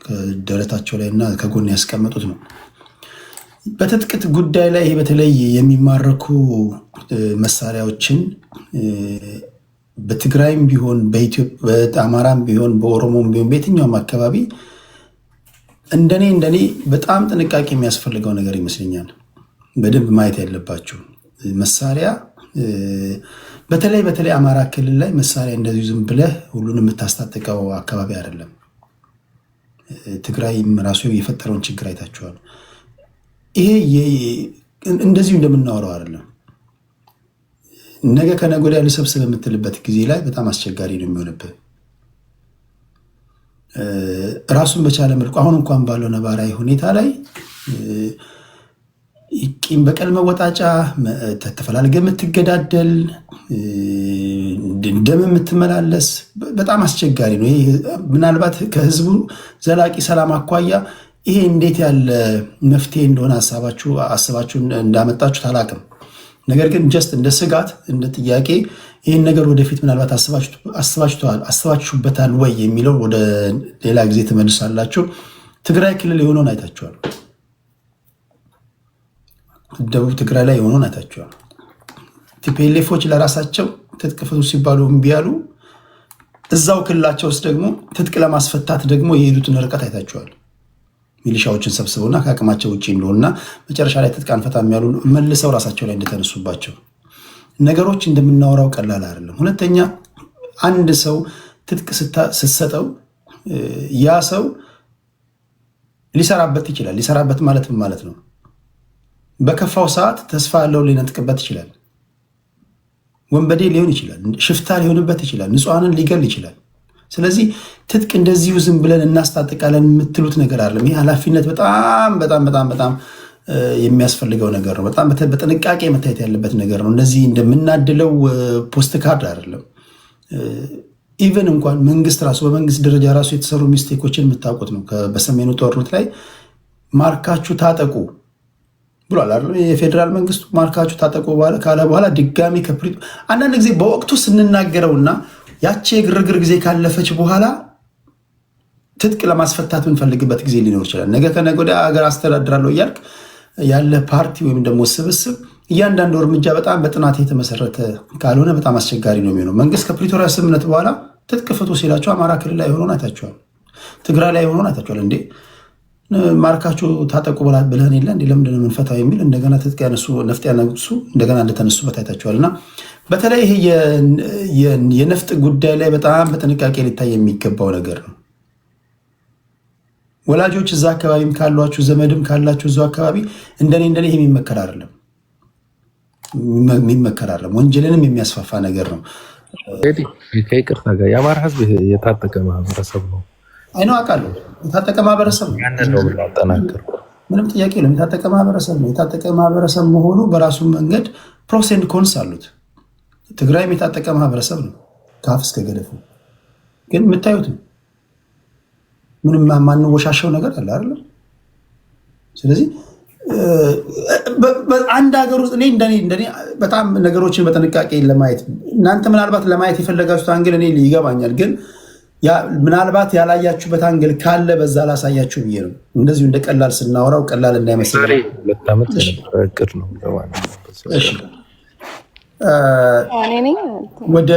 ከደረታቸው ላይ እና ከጎን ያስቀመጡት ነው። በትጥቅ ጉዳይ ላይ በተለይ የሚማረኩ መሳሪያዎችን በትግራይም ቢሆን በአማራም ቢሆን በኦሮሞም ቢሆን በየትኛውም አካባቢ እንደኔ በጣም ጥንቃቄ የሚያስፈልገው ነገር ይመስለኛል። በደንብ ማየት ያለባችሁ መሳሪያ በተለይ አማራ ክልል ላይ መሳሪያ እንደዚሁ ዝም ብለህ ሁሉን የምታስታጥቀው አካባቢ አይደለም። ትግራይም ራሱ የፈጠረውን ችግር አይታችኋል። ይሄ እንደዚሁ እንደምናወራው አይደለም። ነገ ከነገ ወዲያ ልሰብስብ የምትልበት ጊዜ ላይ በጣም አስቸጋሪ ነው የሚሆንብህ። ራሱን በቻለ መልኩ አሁን እንኳን ባለው ነባራዊ ሁኔታ ላይ ቂም በቀል መወጣጫ፣ ተፈላልገ የምትገዳደል፣ ደም የምትመላለስ በጣም አስቸጋሪ ነው። ምናልባት ከህዝቡ ዘላቂ ሰላም አኳያ ይሄ እንዴት ያለ መፍትሄ እንደሆነ አስባችሁ እንዳመጣችሁ አላውቅም። ነገር ግን ጀስት እንደ ስጋት እንደ ጥያቄ ይህን ነገር ወደፊት ምናልባት አስባችሁበታል ወይ የሚለው ወደ ሌላ ጊዜ ትመልሳላችሁ። ትግራይ ክልል የሆነውን አይታችኋል። ደቡብ ትግራይ ላይ የሆነውን አይታችኋል። ቲፒኤልኤፎች ለራሳቸው ትጥቅ ፍቱ ሲባሉ እምቢ ያሉ፣ እዛው ክልላቸው ውስጥ ደግሞ ትጥቅ ለማስፈታት ደግሞ የሄዱትን ርቀት አይታችኋል። ሚሊሻዎችን ሰብስበውና ከአቅማቸው ውጭ እንደሆኑና መጨረሻ ላይ ትጥቅ አንፈታም ያሉ መልሰው ራሳቸው ላይ እንደተነሱባቸው ነገሮች እንደምናወራው ቀላል አይደለም። ሁለተኛ አንድ ሰው ትጥቅ ስትሰጠው ያ ሰው ሊሰራበት ይችላል። ሊሰራበት ማለት ምን ማለት ነው? በከፋው ሰዓት ተስፋ ያለው ሊነጥቅበት ይችላል። ወንበዴ ሊሆን ይችላል። ሽፍታ ሊሆንበት ይችላል። ንጹሐንን ሊገል ይችላል። ስለዚህ ትጥቅ እንደዚሁ ዝም ብለን እናስታጥቃለን የምትሉት ነገር አይደለም። ይህ ኃላፊነት በጣም የሚያስፈልገው ነገር ነው። በጣም በጥንቃቄ መታየት ያለበት ነገር ነው። እንደዚህ እንደምናድለው ፖስት ካርድ አይደለም። ኢቨን እንኳን መንግስት ራሱ በመንግስት ደረጃ ራሱ የተሰሩ ሚስቴኮችን የምታውቁት ነው። በሰሜኑ ጦርነት ላይ ማርካችሁ ታጠቁ ብሏል አይደል? የፌዴራል መንግስቱ ማርካችሁ ታጠቁ ካለ በኋላ ድጋሚ አንዳንድ ጊዜ በወቅቱ ስንናገረውና ያቺ የግርግር ጊዜ ካለፈች በኋላ ትጥቅ ለማስፈታት የምንፈልግበት ጊዜ ሊኖር ይችላል። ነገ ከነገ ወዲያ ሀገር አስተዳድራለሁ እያልክ ያለ ፓርቲ ወይም ደግሞ ስብስብ እያንዳንዱ እርምጃ በጣም በጥናት የተመሰረተ ካልሆነ በጣም አስቸጋሪ ነው የሚሆነው። መንግስት ከፕሪቶሪያ ስምምነት በኋላ ትጥቅ ፍቱ ሲላቸው አማራ ክልል ላይ ሆኖን አይታችኋል፣ ትግራይ ላይ ሆኖን አይታችኋል። እንዴ ማርካቸው ታጠቁ ብለህን የለ እንዲ ለምንድን ነው የምንፈታው የሚል እንደገና ትጥቅ ያነሱ ነፍጥ ያነሱ እንደገና እንደተነሱበት አይታችኋል። እና በተለይ ይሄ የነፍጥ ጉዳይ ላይ በጣም በጥንቃቄ ሊታይ የሚገባው ነገር ነው። ወላጆች እዛ አካባቢም ካሏችሁ ዘመድም ካላችሁ እዛው አካባቢ እንደኔ ይሄ የሚመከር አይደለም፣ ወንጀልንም የሚያስፋፋ ነገር ነው። ከይቅርታ ጋር የአማራ ህዝብ የታጠቀ ማህበረሰብ ነው። አይነው አውቃለሁ። የታጠቀ ማህበረሰብ ነው። ምንም ጥያቄ የለም። የታጠቀ ማህበረሰብ ነው። የታጠቀ ማህበረሰብ መሆኑ በራሱ መንገድ ፕሮስ ኤንድ ኮንስ አሉት። ትግራይም የታጠቀ ማህበረሰብ ነው ከአፍ እስከ ገደፉ። ግን የምታዩት ነው ምንም ማንወሻሸው ነገር አለ አይደለም። ስለዚህ አንድ ሀገር ውስጥ እኔ እንደኔ በጣም ነገሮችን በጥንቃቄ ለማየት እናንተ ምናልባት ለማየት የፈለጋችሁት አንግል እኔ ይገባኛል። ግን ምናልባት ያላያችሁበት አንግል ካለ በዛ ላሳያችሁ ብዬ ነው። እንደዚሁ እንደ ቀላል ስናወራው ቀላል እንዳይመስል ወደ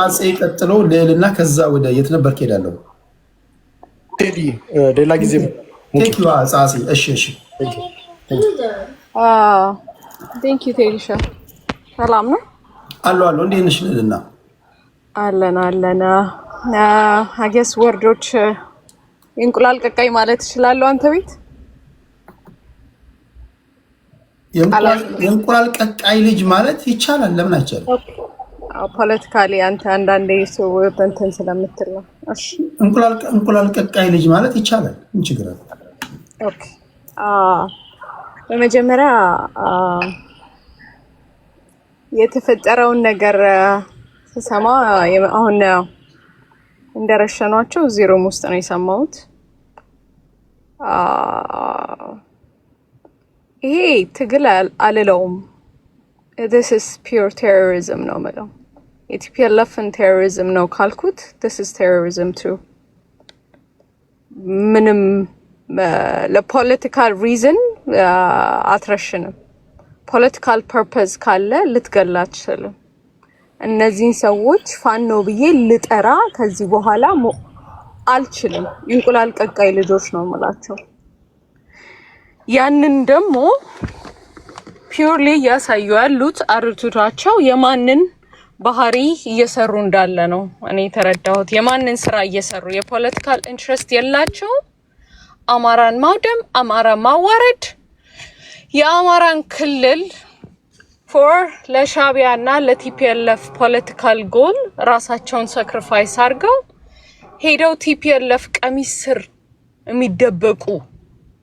አፄ ቀጥሎ ልዕልና ከዛ ወደ የት ነበር ከሄዳለሁ ቴዲ ሌላ ጊዜ ቴዲሻ ሰላም ነው አሉ እንዴት ነሽ ልዕልና? አለን አገስ ወርዶች የእንቁላል ቀቃይ ማለት እችላለሁ። አንተ ቤት የእንቁላል ቀቃይ ልጅ ማለት ይቻላል? ለምን አይቻልም? ፖለቲካሊ አንተ አንዳንዴ ሰው እንትን ስለምትል ነው። እሺ እንቁላል ቀቃይ ልጅ ማለት ይቻላል። ምን ችግር አለ? ኦኬ በመጀመሪያ የተፈጠረውን ነገር ስሰማ አሁን እንደረሸኗቸው እዚህ ሩም ውስጥ ነው የሰማሁት። ይሄ ትግል አልለውም። this is pure terrorism ነው ማለት ነው። የቲፒኤልኤፍን ቴሮሪዝም ነው ካልኩት this is terrorism too። ምንም ለፖለቲካል ሪዝን አትረሽንም። ፖለቲካል ፐርፐዝ ካለ ልትገላ አትችልም። እነዚህን ሰዎች ፋኖ ብዬ ልጠራ ከዚህ በኋላ አልችልም። እንቁላል ቀቃይ ልጆች ነው የምላቸው። ያንን ደግሞ ፒውርሊ እያሳዩ ያሉት አርቱታቸው የማንን ባህሪ እየሰሩ እንዳለ ነው እኔ የተረዳሁት። የማንን ስራ እየሰሩ የፖለቲካል ኢንትረስት የላቸው። አማራን ማውደም፣ አማራ ማዋረድ፣ የአማራን ክልል ፎር ለሻቢያ እና ለቲፒኤልኤፍ ፖለቲካል ጎል ራሳቸውን ሳክሪፋይስ አድርገው ሄደው ቲፒኤልኤፍ ቀሚስ ስር የሚደበቁ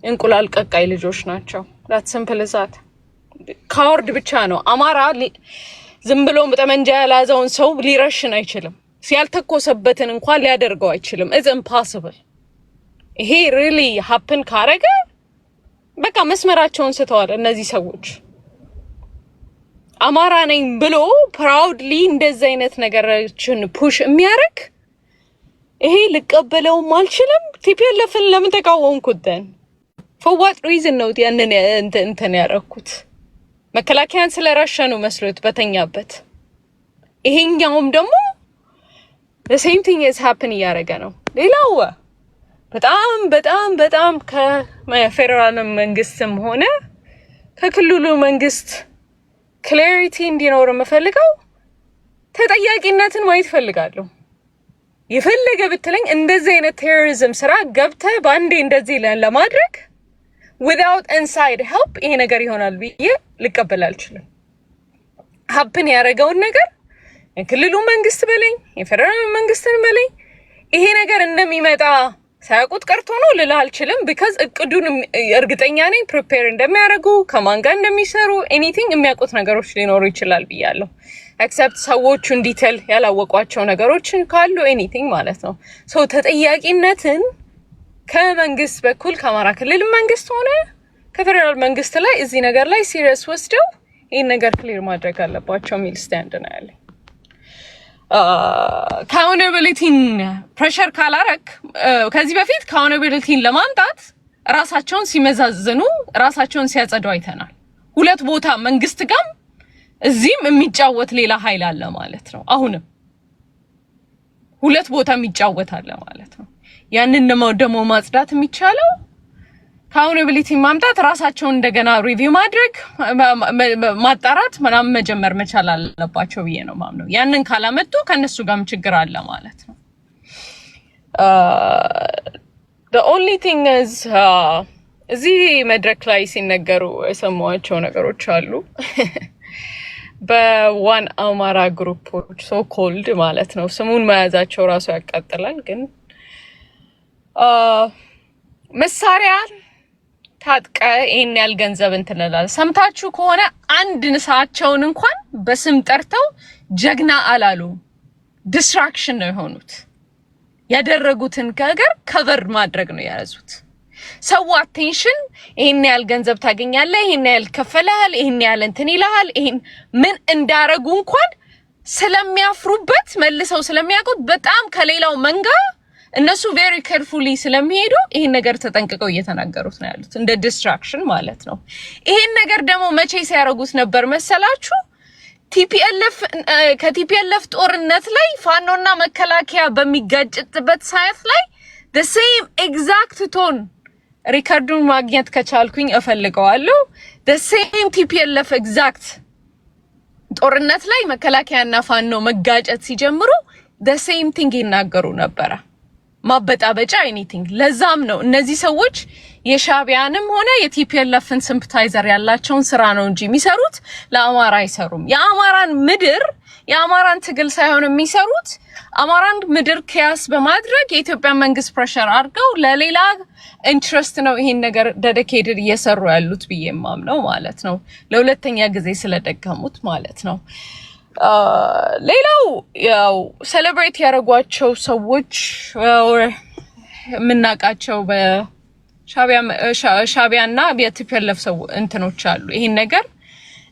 እንቁላል ቀቃይ ልጆች ናቸው። ዳት ሲምፕል ዛት። ካወርድ ብቻ ነው። አማራ ዝም ብሎ ጠመንጃ ያላዘውን ሰው ሊረሽን አይችልም። ሲያልተኮሰበትን እንኳን ሊያደርገው አይችልም። ኢትስ ኢምፖሲብል። ይሄ ሪሊ ሃፕን ካረገ በቃ መስመራቸውን ስተዋል እነዚህ ሰዎች። አማራ ነኝ ብሎ ፕራውድሊ እንደዚህ አይነት ነገሮችን ፑሽ የሚያደርግ ይሄ ልቀበለውም አልችልም። ቲፒኤልኤፍን ለምን ተቃወምኩት? for what reason ነው ያንን እንትን ያደረኩት? መከላከያን ስለረሸኑ መስሎት በተኛበት። ይሄኛውም ደግሞ the same thing is happen እያደረገ ነው። ሌላው በጣም ከፌደራል መንግስትም ሆነ ከክልሉ መንግስት ክላሪቲ እንዲኖር የምፈልገው ተጠያቂነትን ማየት ፈልጋለሁ። የፈለገ ብትለኝ እንደዚህ አይነት ቴሮሪዝም ስራ ገብተህ ባንዴ እንደዚህ ለማድረግ without inside help ይሄ ነገር ይሆናል ብዬ ልቀበል አልችልም። ሀፕን ያደረገውን ነገር የክልሉ መንግስት በለኝ የፌደራል መንግስትን በለኝ ይሄ ነገር እንደሚመጣ ሳያውቁት ቀርቶ ነው ልልህ አልችልም። ቢካዝ እቅዱን እርግጠኛ ነኝ ፕሪፔር እንደሚያደርጉ ከማን ጋር እንደሚሰሩ ኤኒቲንግ የሚያውቁት ነገሮች ሊኖሩ ይችላል ብያለሁ። ኤክሰፕት ሰዎቹን ዲቴል ያላወቋቸው ነገሮችን ካሉ ኤኒቲንግ ማለት ነው። ሰው ተጠያቂነትን ከመንግስት በኩል ከአማራ ክልል መንግስት ሆነ ከፌደራል መንግስት ላይ እዚህ ነገር ላይ ሲሪየስ ወስደው ይህን ነገር ክሊር ማድረግ አለባቸው የሚል ስታንድ ነው ያለኝ። ካውንታቢሊቲን ፕሬሸር ካላረክ ከዚህ በፊት ካውንታቢሊቲን ለማምጣት ራሳቸውን ሲመዛዝኑ ራሳቸውን ሲያጸዱ አይተናል። ሁለት ቦታ መንግስት ጋር እዚህም የሚጫወት ሌላ ኃይል አለ ማለት ነው። አሁንም ሁለት ቦታ የሚጫወት አለ ማለት ነው። ያንን ደግሞ ማጽዳት የሚቻለው ካውንቢሊቲ ማምጣት፣ ራሳቸውን እንደገና ሪቪው ማድረግ፣ ማጣራት ምናምን መጀመር መቻል አለባቸው ብዬ ነው ማምነው። ያንን ካላመጡ ከነሱ ጋርም ችግር አለ ማለት ነው። the only thing is እዚህ መድረክ ላይ ሲነገሩ የሰማኋቸው ነገሮች አሉ በዋን አማራ ግሩፖች ሶ ኮልድ ማለት ነው። ስሙን መያዛቸው ራሱ ያቃጥላል። ግን መሳሪያ ታጥቀ ይሄን ያህል ገንዘብ እንትነላል። ሰምታችሁ ከሆነ አንድ ንሳቸውን እንኳን በስም ጠርተው ጀግና አላሉ። ዲስትራክሽን ነው የሆኑት። ያደረጉትን ነገር ከቨር ማድረግ ነው የያዙት። ሰው አቴንሽን ይሄን ያህል ገንዘብ ታገኛለህ፣ ይሄን ያህል ከፈለሃል፣ ይሄን ያህል እንትን ይልሃል። ይሄን ምን እንዳረጉ እንኳን ስለሚያፍሩበት መልሰው ስለሚያውቁት በጣም ከሌላው መንጋ እነሱ ቬሪ ኬርፉሊ ስለሚሄዱ ይሄን ነገር ተጠንቅቀው እየተናገሩት ነው ያሉት፣ እንደ ዲስትራክሽን ማለት ነው። ይሄን ነገር ደግሞ መቼ ሲያረጉት ነበር መሰላችሁ? ቲፒኤልኤፍ ከቲፒኤልኤፍ ጦርነት ላይ ፋኖና መከላከያ በሚጋጭበት ሰዓት ላይ the same exact tone ሪካርዱን ማግኘት ከቻልኩኝ እፈልገዋለሁ። the same ቲፒኤልኤፍ exact ጦርነት ላይ መከላከያና ፋኖ መጋጨት ሲጀምሩ the same thing ይናገሩ ነበር። ማበጣበጫ ኤኒቲንግ። ለዛም ነው እነዚህ ሰዎች የሻቢያንም ሆነ የቲፒኤልኤፍን ሲምፓታይዘር ያላቸውን ስራ ነው እንጂ የሚሰሩት ለአማራ አይሰሩም። የአማራን ምድር የአማራን ትግል ሳይሆን የሚሰሩት አማራን ምድር ኪያስ በማድረግ የኢትዮጵያ መንግስት ፕሬሸር አድርገው ለሌላ ኢንትረስት ነው ይሄን ነገር ዴዲኬትድ እየሰሩ ያሉት ብዬ ማምነው ማለት ነው። ለሁለተኛ ጊዜ ስለደገሙት ማለት ነው። ሌላው ያው ሴሌብሬት ያደረጓቸው ሰዎች የምናውቃቸው በሻቢያና የቲፒኤልኤፍ ሰው እንትኖች አሉ። ይሄን ነገር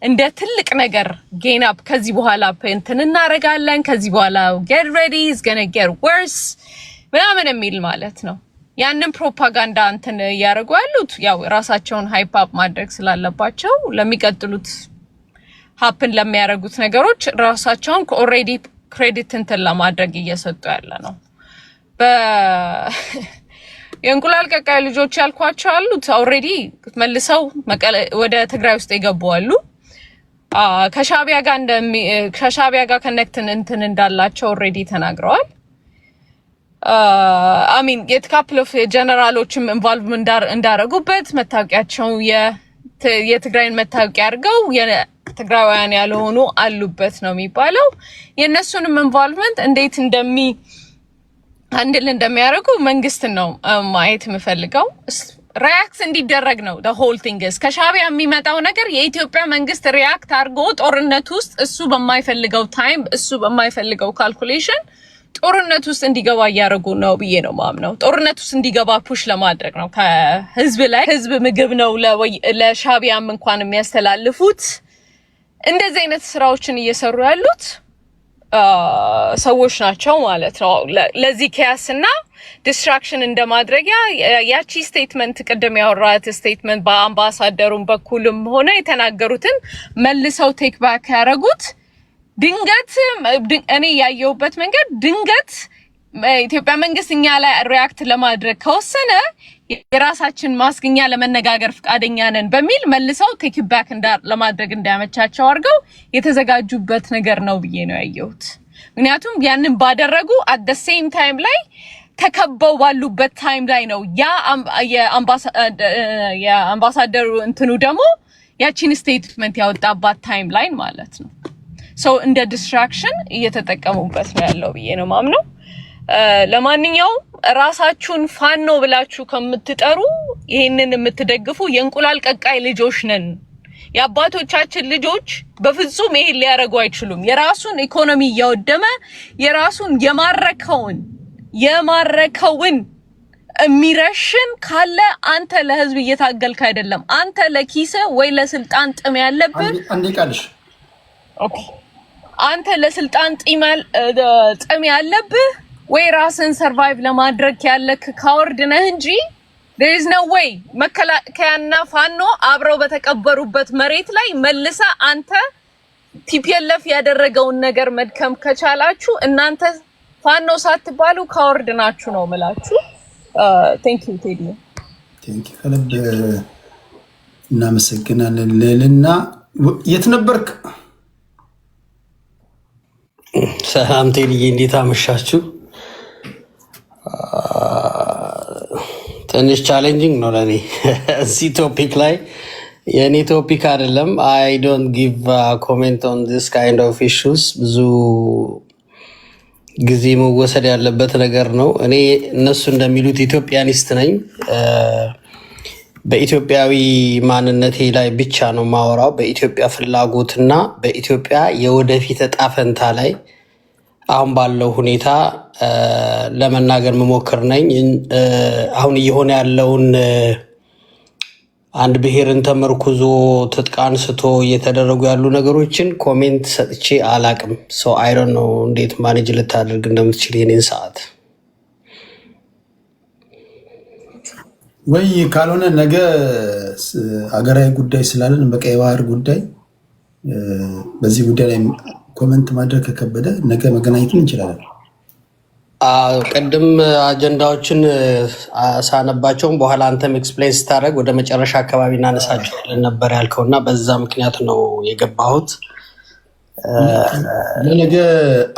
እንደ ትልቅ ነገር ጌን አፕ ከዚህ በኋላ እንትን እናረጋለን፣ ከዚህ በኋላ get ready is gonna get worse ምናምን የሚል ማለት ነው። ያንን ፕሮፓጋንዳ እንትን ያደርጉ ያሉት ያው ራሳቸውን ሃይፕ አፕ ማድረግ ስላለባቸው ለሚቀጥሉት ሀፕን ለሚያደርጉት ነገሮች ራሳቸውን ኦልሬዲ ክሬዲት እንትን ለማድረግ እየሰጡ ያለ ነው። የእንቁላል ቀቃይ ልጆች ያልኳቸው አሉት ኦልሬዲ መልሰው ወደ ትግራይ ውስጥ የገቡ አሉ። ከሻቢያ ጋር ከነክትን እንትን እንዳላቸው ኦልሬዲ ተናግረዋል። አሚን የካፕል ኦፍ ጀነራሎችም ኢንቮልቭ እንዳረጉበት መታወቂያቸው የትግራይን መታወቂያ አድርገው ትግራውያን ያልሆኑ አሉበት ነው የሚባለው። የነሱንም ኢንቮልቭመንት እንዴት አንድል እንደሚያደርጉ መንግስት ነው ማየት የምፈልገው። ሪያክት እንዲደረግ ነው the whole thing is ከሻቢያ የሚመጣው ነገር የኢትዮጵያ መንግስት ሪያክት አድርጎ ጦርነት ውስጥ እሱ በማይፈልገው ታይም እሱ በማይፈልገው ካልኩሌሽን ጦርነት ውስጥ እንዲገባ እያደረጉ ነው ብዬ ነው ማምነው። ጦርነት ውስጥ እንዲገባ ፑሽ ለማድረግ ነው። ከህዝብ ላይ ህዝብ ምግብ ነው ለሻቢያም እንኳን የሚያስተላልፉት። እንደዚህ አይነት ስራዎችን እየሰሩ ያሉት ሰዎች ናቸው ማለት ነው። ለዚህ ኪያስና ዲስትራክሽን እንደማድረጊያ ያቺ ስቴትመንት ቅድም ያወራት ስቴትመንት በአምባሳደሩም በኩልም ሆነ የተናገሩትን መልሰው ቴክ ባክ ያደረጉት ድንገት እኔ ያየሁበት መንገድ ድንገት ኢትዮጵያ መንግስት እኛ ላይ ሪያክት ለማድረግ ከወሰነ የራሳችን ማስገኛ ለመነጋገር ፍቃደኛ ነን በሚል መልሰው ቴክ ባክ ለማድረግ እንዳያመቻቸው አድርገው የተዘጋጁበት ነገር ነው ብዬ ነው ያየሁት። ምክንያቱም ያንን ባደረጉ at the same time ላይ ተከበው ባሉበት ታይም ላይ ነው የአምባሳደሩ እንትኑ ደግሞ ያቺን ስቴትመንት ያወጣባት ታይም ላይ ማለት ነው። እንደ ዲስትራክሽን እየተጠቀሙበት ነው ያለው ብዬ ነው ማምነው። ለማንኛውም ራሳችሁን ፋኖ ብላችሁ ከምትጠሩ ይሄንን የምትደግፉ የእንቁላል ቀቃይ ልጆች ነን። የአባቶቻችን ልጆች በፍጹም ይሄን ሊያደርጉ አይችሉም። የራሱን ኢኮኖሚ እያወደመ የራሱን የማረከውን የሚረሽን ካለ አንተ ለህዝብ እየታገልክ አይደለም። አንተ ለኪሰ ወይ ለስልጣን ጥም ያለብህ ኦኬ፣ አንተ ለስልጣን ጥም ያለብህ ወይ ራስን ሰርቫይቭ ለማድረግ ያለክ ካወርድ ነህ እንጂ there is no way መከላከያና ፋኖ አብረው በተቀበሩበት መሬት ላይ መልሳ አንተ ቲፒኤልኤፍ ያደረገውን ነገር መድከም ከቻላችሁ እናንተ ፋኖ ሳትባሉ ካወርድ ናችሁ ነው የምላችሁ። ቴንክ ዩ ቴዲ። ቴንክ ዩ ከልብ እናመሰግናለን። ልዕልና የት ነበርክ? ሰላም ቴዲዬ፣ እንዴት አመሻችሁ? ትንሽ ቻሌንጂንግ ነው ለኔ እዚህ ቶፒክ ላይ የኔ ቶፒክ አይደለም። አይ ዶንት ጊቭ ኮሜንት ኦን ዲስ ካይንድ ኦፍ ኢሹስ። ብዙ ጊዜ መወሰድ ያለበት ነገር ነው። እኔ እነሱ እንደሚሉት ኢትዮጵያኒስት ነኝ። በኢትዮጵያዊ ማንነቴ ላይ ብቻ ነው ማወራው። በኢትዮጵያ ፍላጎትና በኢትዮጵያ የወደፊት እጣ ፈንታ ላይ አሁን ባለው ሁኔታ ለመናገር መሞክር ነኝ። አሁን እየሆነ ያለውን አንድ ብሔርን ተመርኩዞ ትጥቅ አንስቶ እየተደረጉ ያሉ ነገሮችን ኮሜንት ሰጥቼ አላቅም። ሶ አይ ዶንት ኖ እንዴት ማኔጅ ልታደርግ እንደምትችል የኔን ሰዓት ወይ ካልሆነ ነገ አገራዊ ጉዳይ ስላለን በቀይ ባህር ጉዳይ በዚህ ጉዳይ ላይ ኮሜንት ማድረግ ከከበደ ነገ መገናኘቱን እንችላለን። ቅድም አጀንዳዎችን ሳነባቸውም በኋላ አንተም ኤክስፕሌን ስታደርግ ወደ መጨረሻ አካባቢ እናነሳቸዋለን ነበር ያልከውና በዛ ምክንያት ነው የገባሁት። ለነገ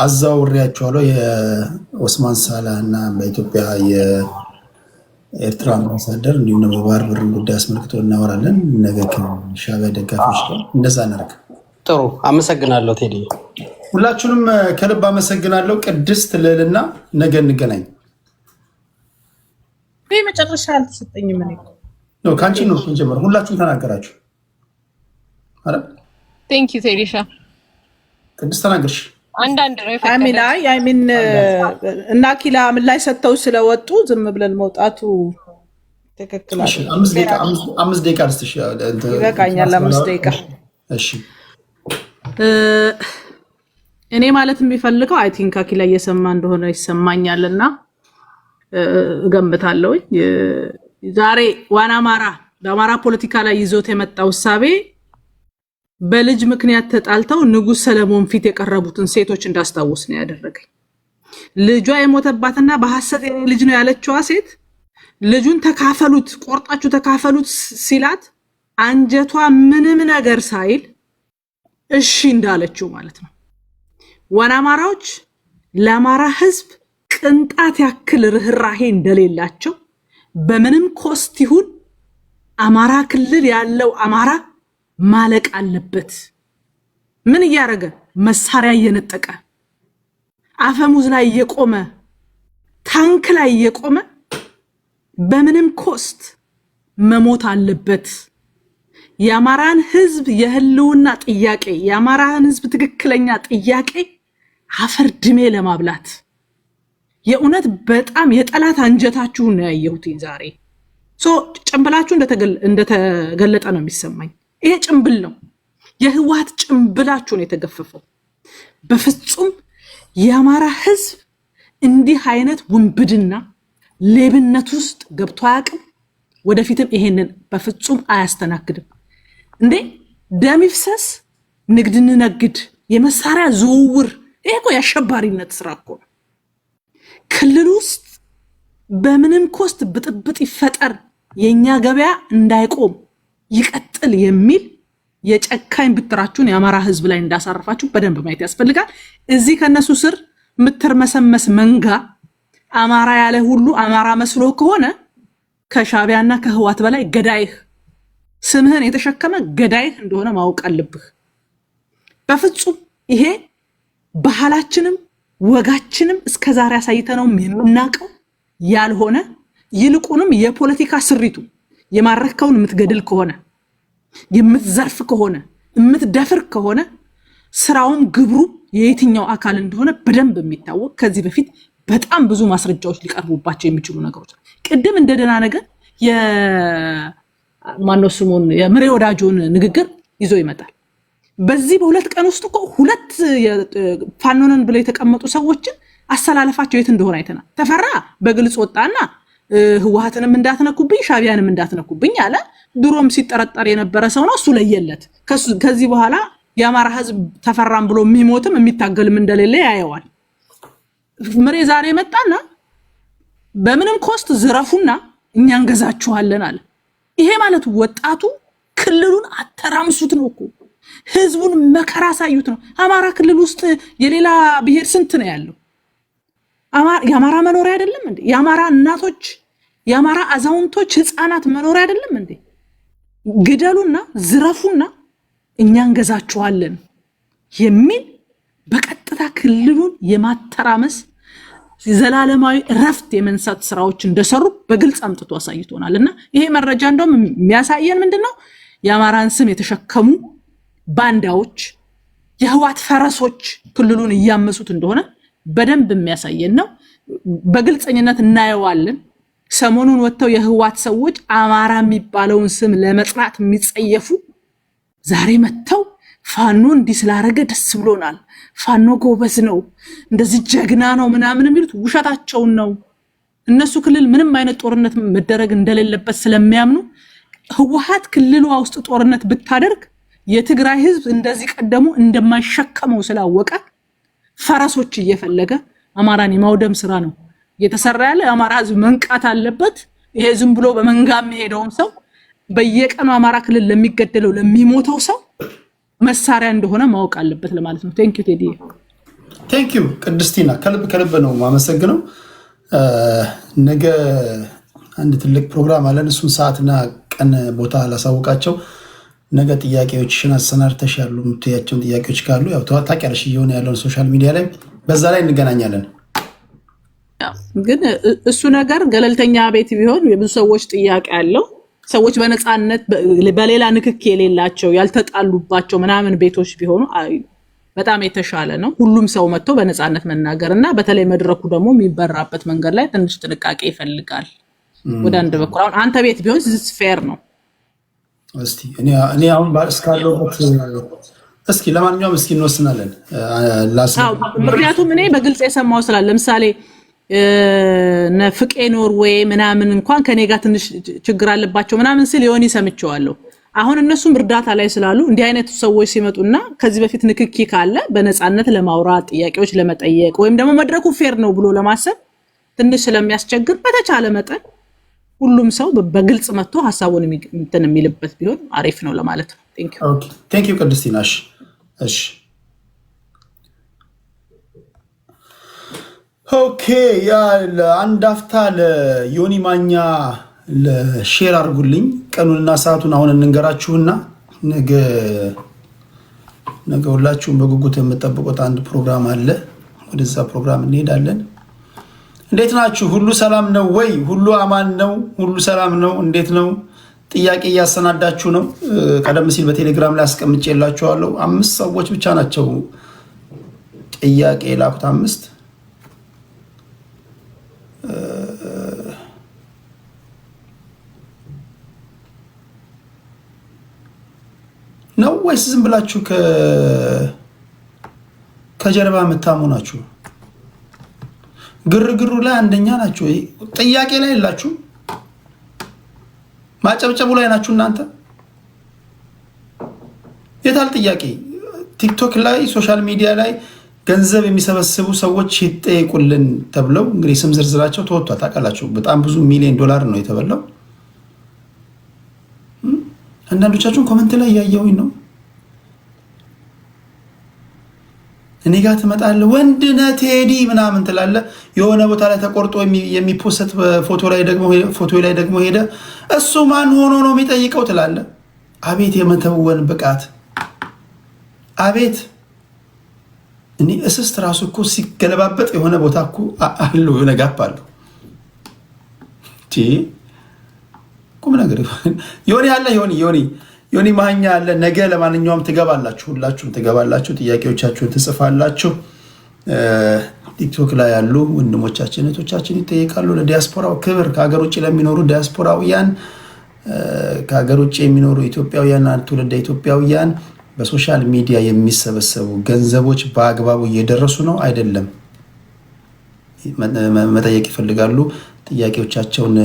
አዛውሬያቸዋለሁ የኦስማን ሳላ እና በኢትዮጵያ የኤርትራ አምባሳደር እንዲሁም ደግሞ የባህር በርን ጉዳይ አስመልክቶ እናወራለን። ነገ ከሻዕቢያ ደጋፊዎች ጋር እንደዛ እናደርግ። ጥሩ፣ አመሰግናለሁ ቴዲ። ሁላችሁንም ከልብ አመሰግናለሁ። ቅድስት ልዕልና፣ ነገ እንገናኝ። መጨረሻ አልተሰጠኝም። እኔ ነው ካንቺ ነው ጀመር። ሁላችሁም ተናገራችሁ። አረ ቴንክ ዩ ቴዲሻ። ቅድስት ተናገርሽ። አንዳንድ ነው አይሚን እና ኪላ ምን ላይ ሰጥተው ስለወጡ ዝም ብለን መውጣቱ ትክክል አይደለም። 5 ደቂቃ ልስጥሽ። ይበቃኛል። 5 ደቂቃ። እሺ እኔ ማለት የሚፈልገው አይ ቲንክ አኪላ እየሰማ እንደሆነ ይሰማኛልና እገምታለሁ። ዛሬ ዋና አማራ በአማራ ፖለቲካ ላይ ይዞት የመጣው እሳቤ በልጅ ምክንያት ተጣልተው ንጉስ ሰለሞን ፊት የቀረቡትን ሴቶች እንዳስታውስ ነው ያደረገኝ። ልጇ የሞተባትና በሐሰት የኔ ልጅ ነው ያለችዋ ሴት ልጁን ተካፈሉት፣ ቆርጣችሁ ተካፈሉት ሲላት አንጀቷ ምንም ነገር ሳይል እሺ እንዳለችው ማለት ነው። ዋና አማራዎች ለአማራ ህዝብ ቅንጣት ያክል ርህራሄ እንደሌላቸው በምንም ኮስት ይሁን አማራ ክልል ያለው አማራ ማለቅ አለበት። ምን እያደረገ መሳሪያ እየነጠቀ አፈሙዝ ላይ እየቆመ ታንክ ላይ እየቆመ በምንም ኮስት መሞት አለበት። የአማራን ህዝብ የህልውና ጥያቄ የአማራን ህዝብ ትክክለኛ ጥያቄ አፈር ድሜ ለማብላት የእውነት በጣም የጠላት አንጀታችሁን ነው ያየሁት ዛሬ። ጭምብላችሁ እንደተገለጠ ነው የሚሰማኝ። ይሄ ጭምብል ነው፣ የህወሓት ጭምብላችሁ ነው የተገፈፈው። በፍጹም የአማራ ህዝብ እንዲህ አይነት ውንብድና ሌብነት ውስጥ ገብቶ አያውቅም። ወደፊትም ይሄንን በፍጹም አያስተናግድም። እንዴ ደም ይፍሰስ፣ ንግድ እንነግድ፣ የመሳሪያ ዝውውር፣ ይሄ እኮ የአሸባሪነት ስራ እኮ ነው። ክልል ውስጥ በምንም ኮስት ብጥብጥ ይፈጠር የኛ ገበያ እንዳይቆም ይቀጥል የሚል የጨካኝ ብትራችሁን የአማራ ህዝብ ላይ እንዳሳረፋችሁ በደንብ ማየት ያስፈልጋል። እዚህ ከነሱ ስር ምትርመሰመስ መንጋ አማራ ያለ ሁሉ አማራ መስሎ ከሆነ ከሻዕቢያና ከህወሓት በላይ ገዳይህ ስምህን የተሸከመ ገዳይህ እንደሆነ ማወቅ አለብህ። በፍጹም ይሄ ባህላችንም ወጋችንም እስከዛሬ አሳይተነው የምናቀው ያልሆነ ይልቁንም የፖለቲካ ስሪቱ የማረከውን የምትገድል ከሆነ የምትዘርፍ ከሆነ የምትደፍር ከሆነ ስራውም ግብሩ የየትኛው አካል እንደሆነ በደንብ የሚታወቅ ከዚህ በፊት በጣም ብዙ ማስረጃዎች ሊቀርቡባቸው የሚችሉ ነገሮች ቅድም እንደደና ነገር የማነው ስሙን የምሬ ወዳጆን ንግግር ይዞ ይመጣል። በዚህ በሁለት ቀን ውስጥ እኮ ሁለት ፋኖነን ብለው የተቀመጡ ሰዎችን አሰላለፋቸው የት እንደሆነ አይተናል። ተፈራ በግልጽ ወጣና ህወሓትንም እንዳትነኩብኝ ሻቢያንም እንዳትነኩብኝ አለ። ድሮም ሲጠረጠር የነበረ ሰው ነው። እሱ ለየለት። ከዚህ በኋላ የአማራ ህዝብ ተፈራም ብሎ የሚሞትም የሚታገልም እንደሌለ ያየዋል። ምሬ ዛሬ መጣና በምንም ኮስት ዝረፉና እኛ እንገዛችኋለን አለ። ይሄ ማለት ወጣቱ ክልሉን አተራምሱት ነው እኮ፣ ህዝቡን መከራ ሳዩት ነው። አማራ ክልል ውስጥ የሌላ ብሔር ስንት ነው ያለው? የአማራ መኖሪያ አይደለም እንዴ? የአማራ እናቶች፣ የአማራ አዛውንቶች፣ ህፃናት መኖሪያ አይደለም እንዴ? ግደሉና ዝረፉና እኛ እንገዛችኋለን የሚል በቀጥታ ክልሉን የማተራመስ ዘላለማዊ ረፍት የመንሳት ስራዎች እንደሰሩ በግልጽ አምጥቶ አሳይቶናል። እና ይሄ መረጃ እንደውም የሚያሳየን ምንድነው? የአማራን ስም የተሸከሙ ባንዳዎች፣ የህዋት ፈረሶች ክልሉን እያመሱት እንደሆነ በደንብ የሚያሳየን ነው። በግልጽኝነት እናየዋለን። ሰሞኑን ወጥተው የህዋት ሰዎች አማራ የሚባለውን ስም ለመጥራት የሚጸየፉ ዛሬ መጥተው ፋኖ እንዲህ ስላረገ ደስ ብሎናል፣ ፋኖ ጎበዝ ነው፣ እንደዚህ ጀግና ነው ምናምን የሚሉት ውሸታቸውን ነው። እነሱ ክልል ምንም አይነት ጦርነት መደረግ እንደሌለበት ስለሚያምኑ ህወሓት ክልሏ ውስጥ ጦርነት ብታደርግ የትግራይ ህዝብ እንደዚህ ቀደሙ እንደማይሸከመው ስላወቀ ፈረሶች እየፈለገ አማራን የማውደም ስራ ነው እየተሰራ ያለ። አማራ ህዝብ መንቃት አለበት። ይሄ ዝም ብሎ በመንጋ የሚሄደውም ሰው በየቀኑ አማራ ክልል ለሚገደለው ለሚሞተው ሰው መሳሪያ እንደሆነ ማወቅ አለበት ለማለት ነው። ቴንክ ዩ ቴዲ። ቴንክ ዩ ቅድስቲና፣ ከልብ ነው ማመሰግነው። ነገ አንድ ትልቅ ፕሮግራም አለን። እሱን ሰዓትና ቀን ቦታ አላሳውቃቸው። ነገ ጥያቄዎችሽን አሰናድተሽ ያሉ የምትያቸውን ጥያቄዎች ካሉ ያው ታውቂያለሽ እየሆነ ያለውን ሶሻል ሚዲያ ላይ በዛ ላይ እንገናኛለን። ግን እሱ ነገር ገለልተኛ ቤት ቢሆን የብዙ ሰዎች ጥያቄ አለው። ሰዎች በነፃነት በሌላ ንክክ የሌላቸው ያልተጣሉባቸው ምናምን ቤቶች ቢሆኑ በጣም የተሻለ ነው። ሁሉም ሰው መጥቶ በነፃነት መናገር እና በተለይ መድረኩ ደግሞ የሚበራበት መንገድ ላይ ትንሽ ጥንቃቄ ይፈልጋል። ወደ አንድ በኩል አሁን አንተ ቤት ቢሆን ዝስ ፌር ነው። እስቲ እኔ አሁን እስካለሁበት እስኪ ለማንኛውም እስኪ እንወስናለን። ምክንያቱም እኔ በግልጽ የሰማው ስላለ ለምሳሌ ነፍቄ ኖርዌይ ምናምን እንኳን ከኔ ጋር ትንሽ ችግር አለባቸው ምናምን ሲል የሆነ ሰምቼዋለሁ። አሁን እነሱም እርዳታ ላይ ስላሉ እንዲህ አይነት ሰዎች ሲመጡና ከዚህ በፊት ንክኪ ካለ በነፃነት ለማውራት ጥያቄዎች ለመጠየቅ ወይም ደግሞ መድረኩ ፌር ነው ብሎ ለማሰብ ትንሽ ስለሚያስቸግር በተቻለ መጠን ሁሉም ሰው በግልጽ መጥቶ ሐሳቡን እንትን የሚልበት ቢሆን አሪፍ ነው ለማለት ነው። ቴንክ ዩ ቅድስቲና። እሺ ኦኬ። ያ ለአንድ አፍታ ለዮኒ ማኛ ለሼር አድርጉልኝ። ቀኑንና ሰዓቱን አሁን እንንገራችሁና ነገ ሁላችሁም በጉጉት የምጠብቁት አንድ ፕሮግራም አለ። ወደዛ ፕሮግራም እንሄዳለን። እንዴት ናችሁ? ሁሉ ሰላም ነው ወይ? ሁሉ አማን ነው? ሁሉ ሰላም ነው? እንዴት ነው? ጥያቄ እያሰናዳችሁ ነው? ቀደም ሲል በቴሌግራም ላይ አስቀምጬላችኋለሁ። 5 ሰዎች ብቻ ናቸው ጥያቄ የላኩት። 5 ነው ወይስ ዝም ብላችሁ ከጀርባ የምታሙ ናችሁ? ግርግሩ ላይ አንደኛ ናችሁ። ጥያቄ ላይ የላችሁ፣ ማጨብጨቡ ላይ ናችሁ እናንተ። የታል ጥያቄ? ቲክቶክ ላይ ሶሻል ሚዲያ ላይ ገንዘብ የሚሰበስቡ ሰዎች ይጠይቁልን ተብለው እንግዲህ ስም ዝርዝራቸው ተወጥቷል። ታውቃላችሁ፣ በጣም ብዙ ሚሊዮን ዶላር ነው የተበላው። አንዳንዶቻችሁን ኮመንት ላይ እያየሁኝ ነው። እኔ ጋር ትመጣለህ ወንድነህ ቴዲ ምናምን ትላለህ። የሆነ ቦታ ላይ ተቆርጦ የሚፖስት ፎቶ ላይ ደግሞ ሄደ እሱ ማን ሆኖ ነው የሚጠይቀው ትላለህ። አቤት የመተወን ብቃት! አቤት! እኔ እስስት ራሱ እኮ ሲገለባበጥ የሆነ ቦታ እኮ አለው፣ የሆነ ጋፕ አለው። ቁም ነገር ዮኒ አለ፣ ዮኒ ማኛ አለ። ነገ ለማንኛውም ትገባላችሁ፣ ሁላችሁም ትገባላችሁ፣ ጥያቄዎቻችሁን ትጽፋላችሁ። ቲክቶክ ላይ ያሉ ወንድሞቻችን እህቶቻችን ይጠይቃሉ። ለዲያስፖራው ክብር፣ ከሀገር ውጭ ለሚኖሩ ዲያስፖራውያን፣ ከሀገር ውጭ የሚኖሩ ኢትዮጵያውያን፣ ትውልደ ኢትዮጵያውያን በሶሻል ሚዲያ የሚሰበሰቡ ገንዘቦች በአግባቡ እየደረሱ ነው አይደለም መጠየቅ ይፈልጋሉ፣ ጥያቄዎቻቸውን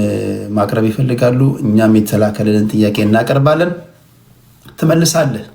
ማቅረብ ይፈልጋሉ፣ እኛም የተላከልንን ጥያቄ እናቀርባለን። ትመልሳለህ።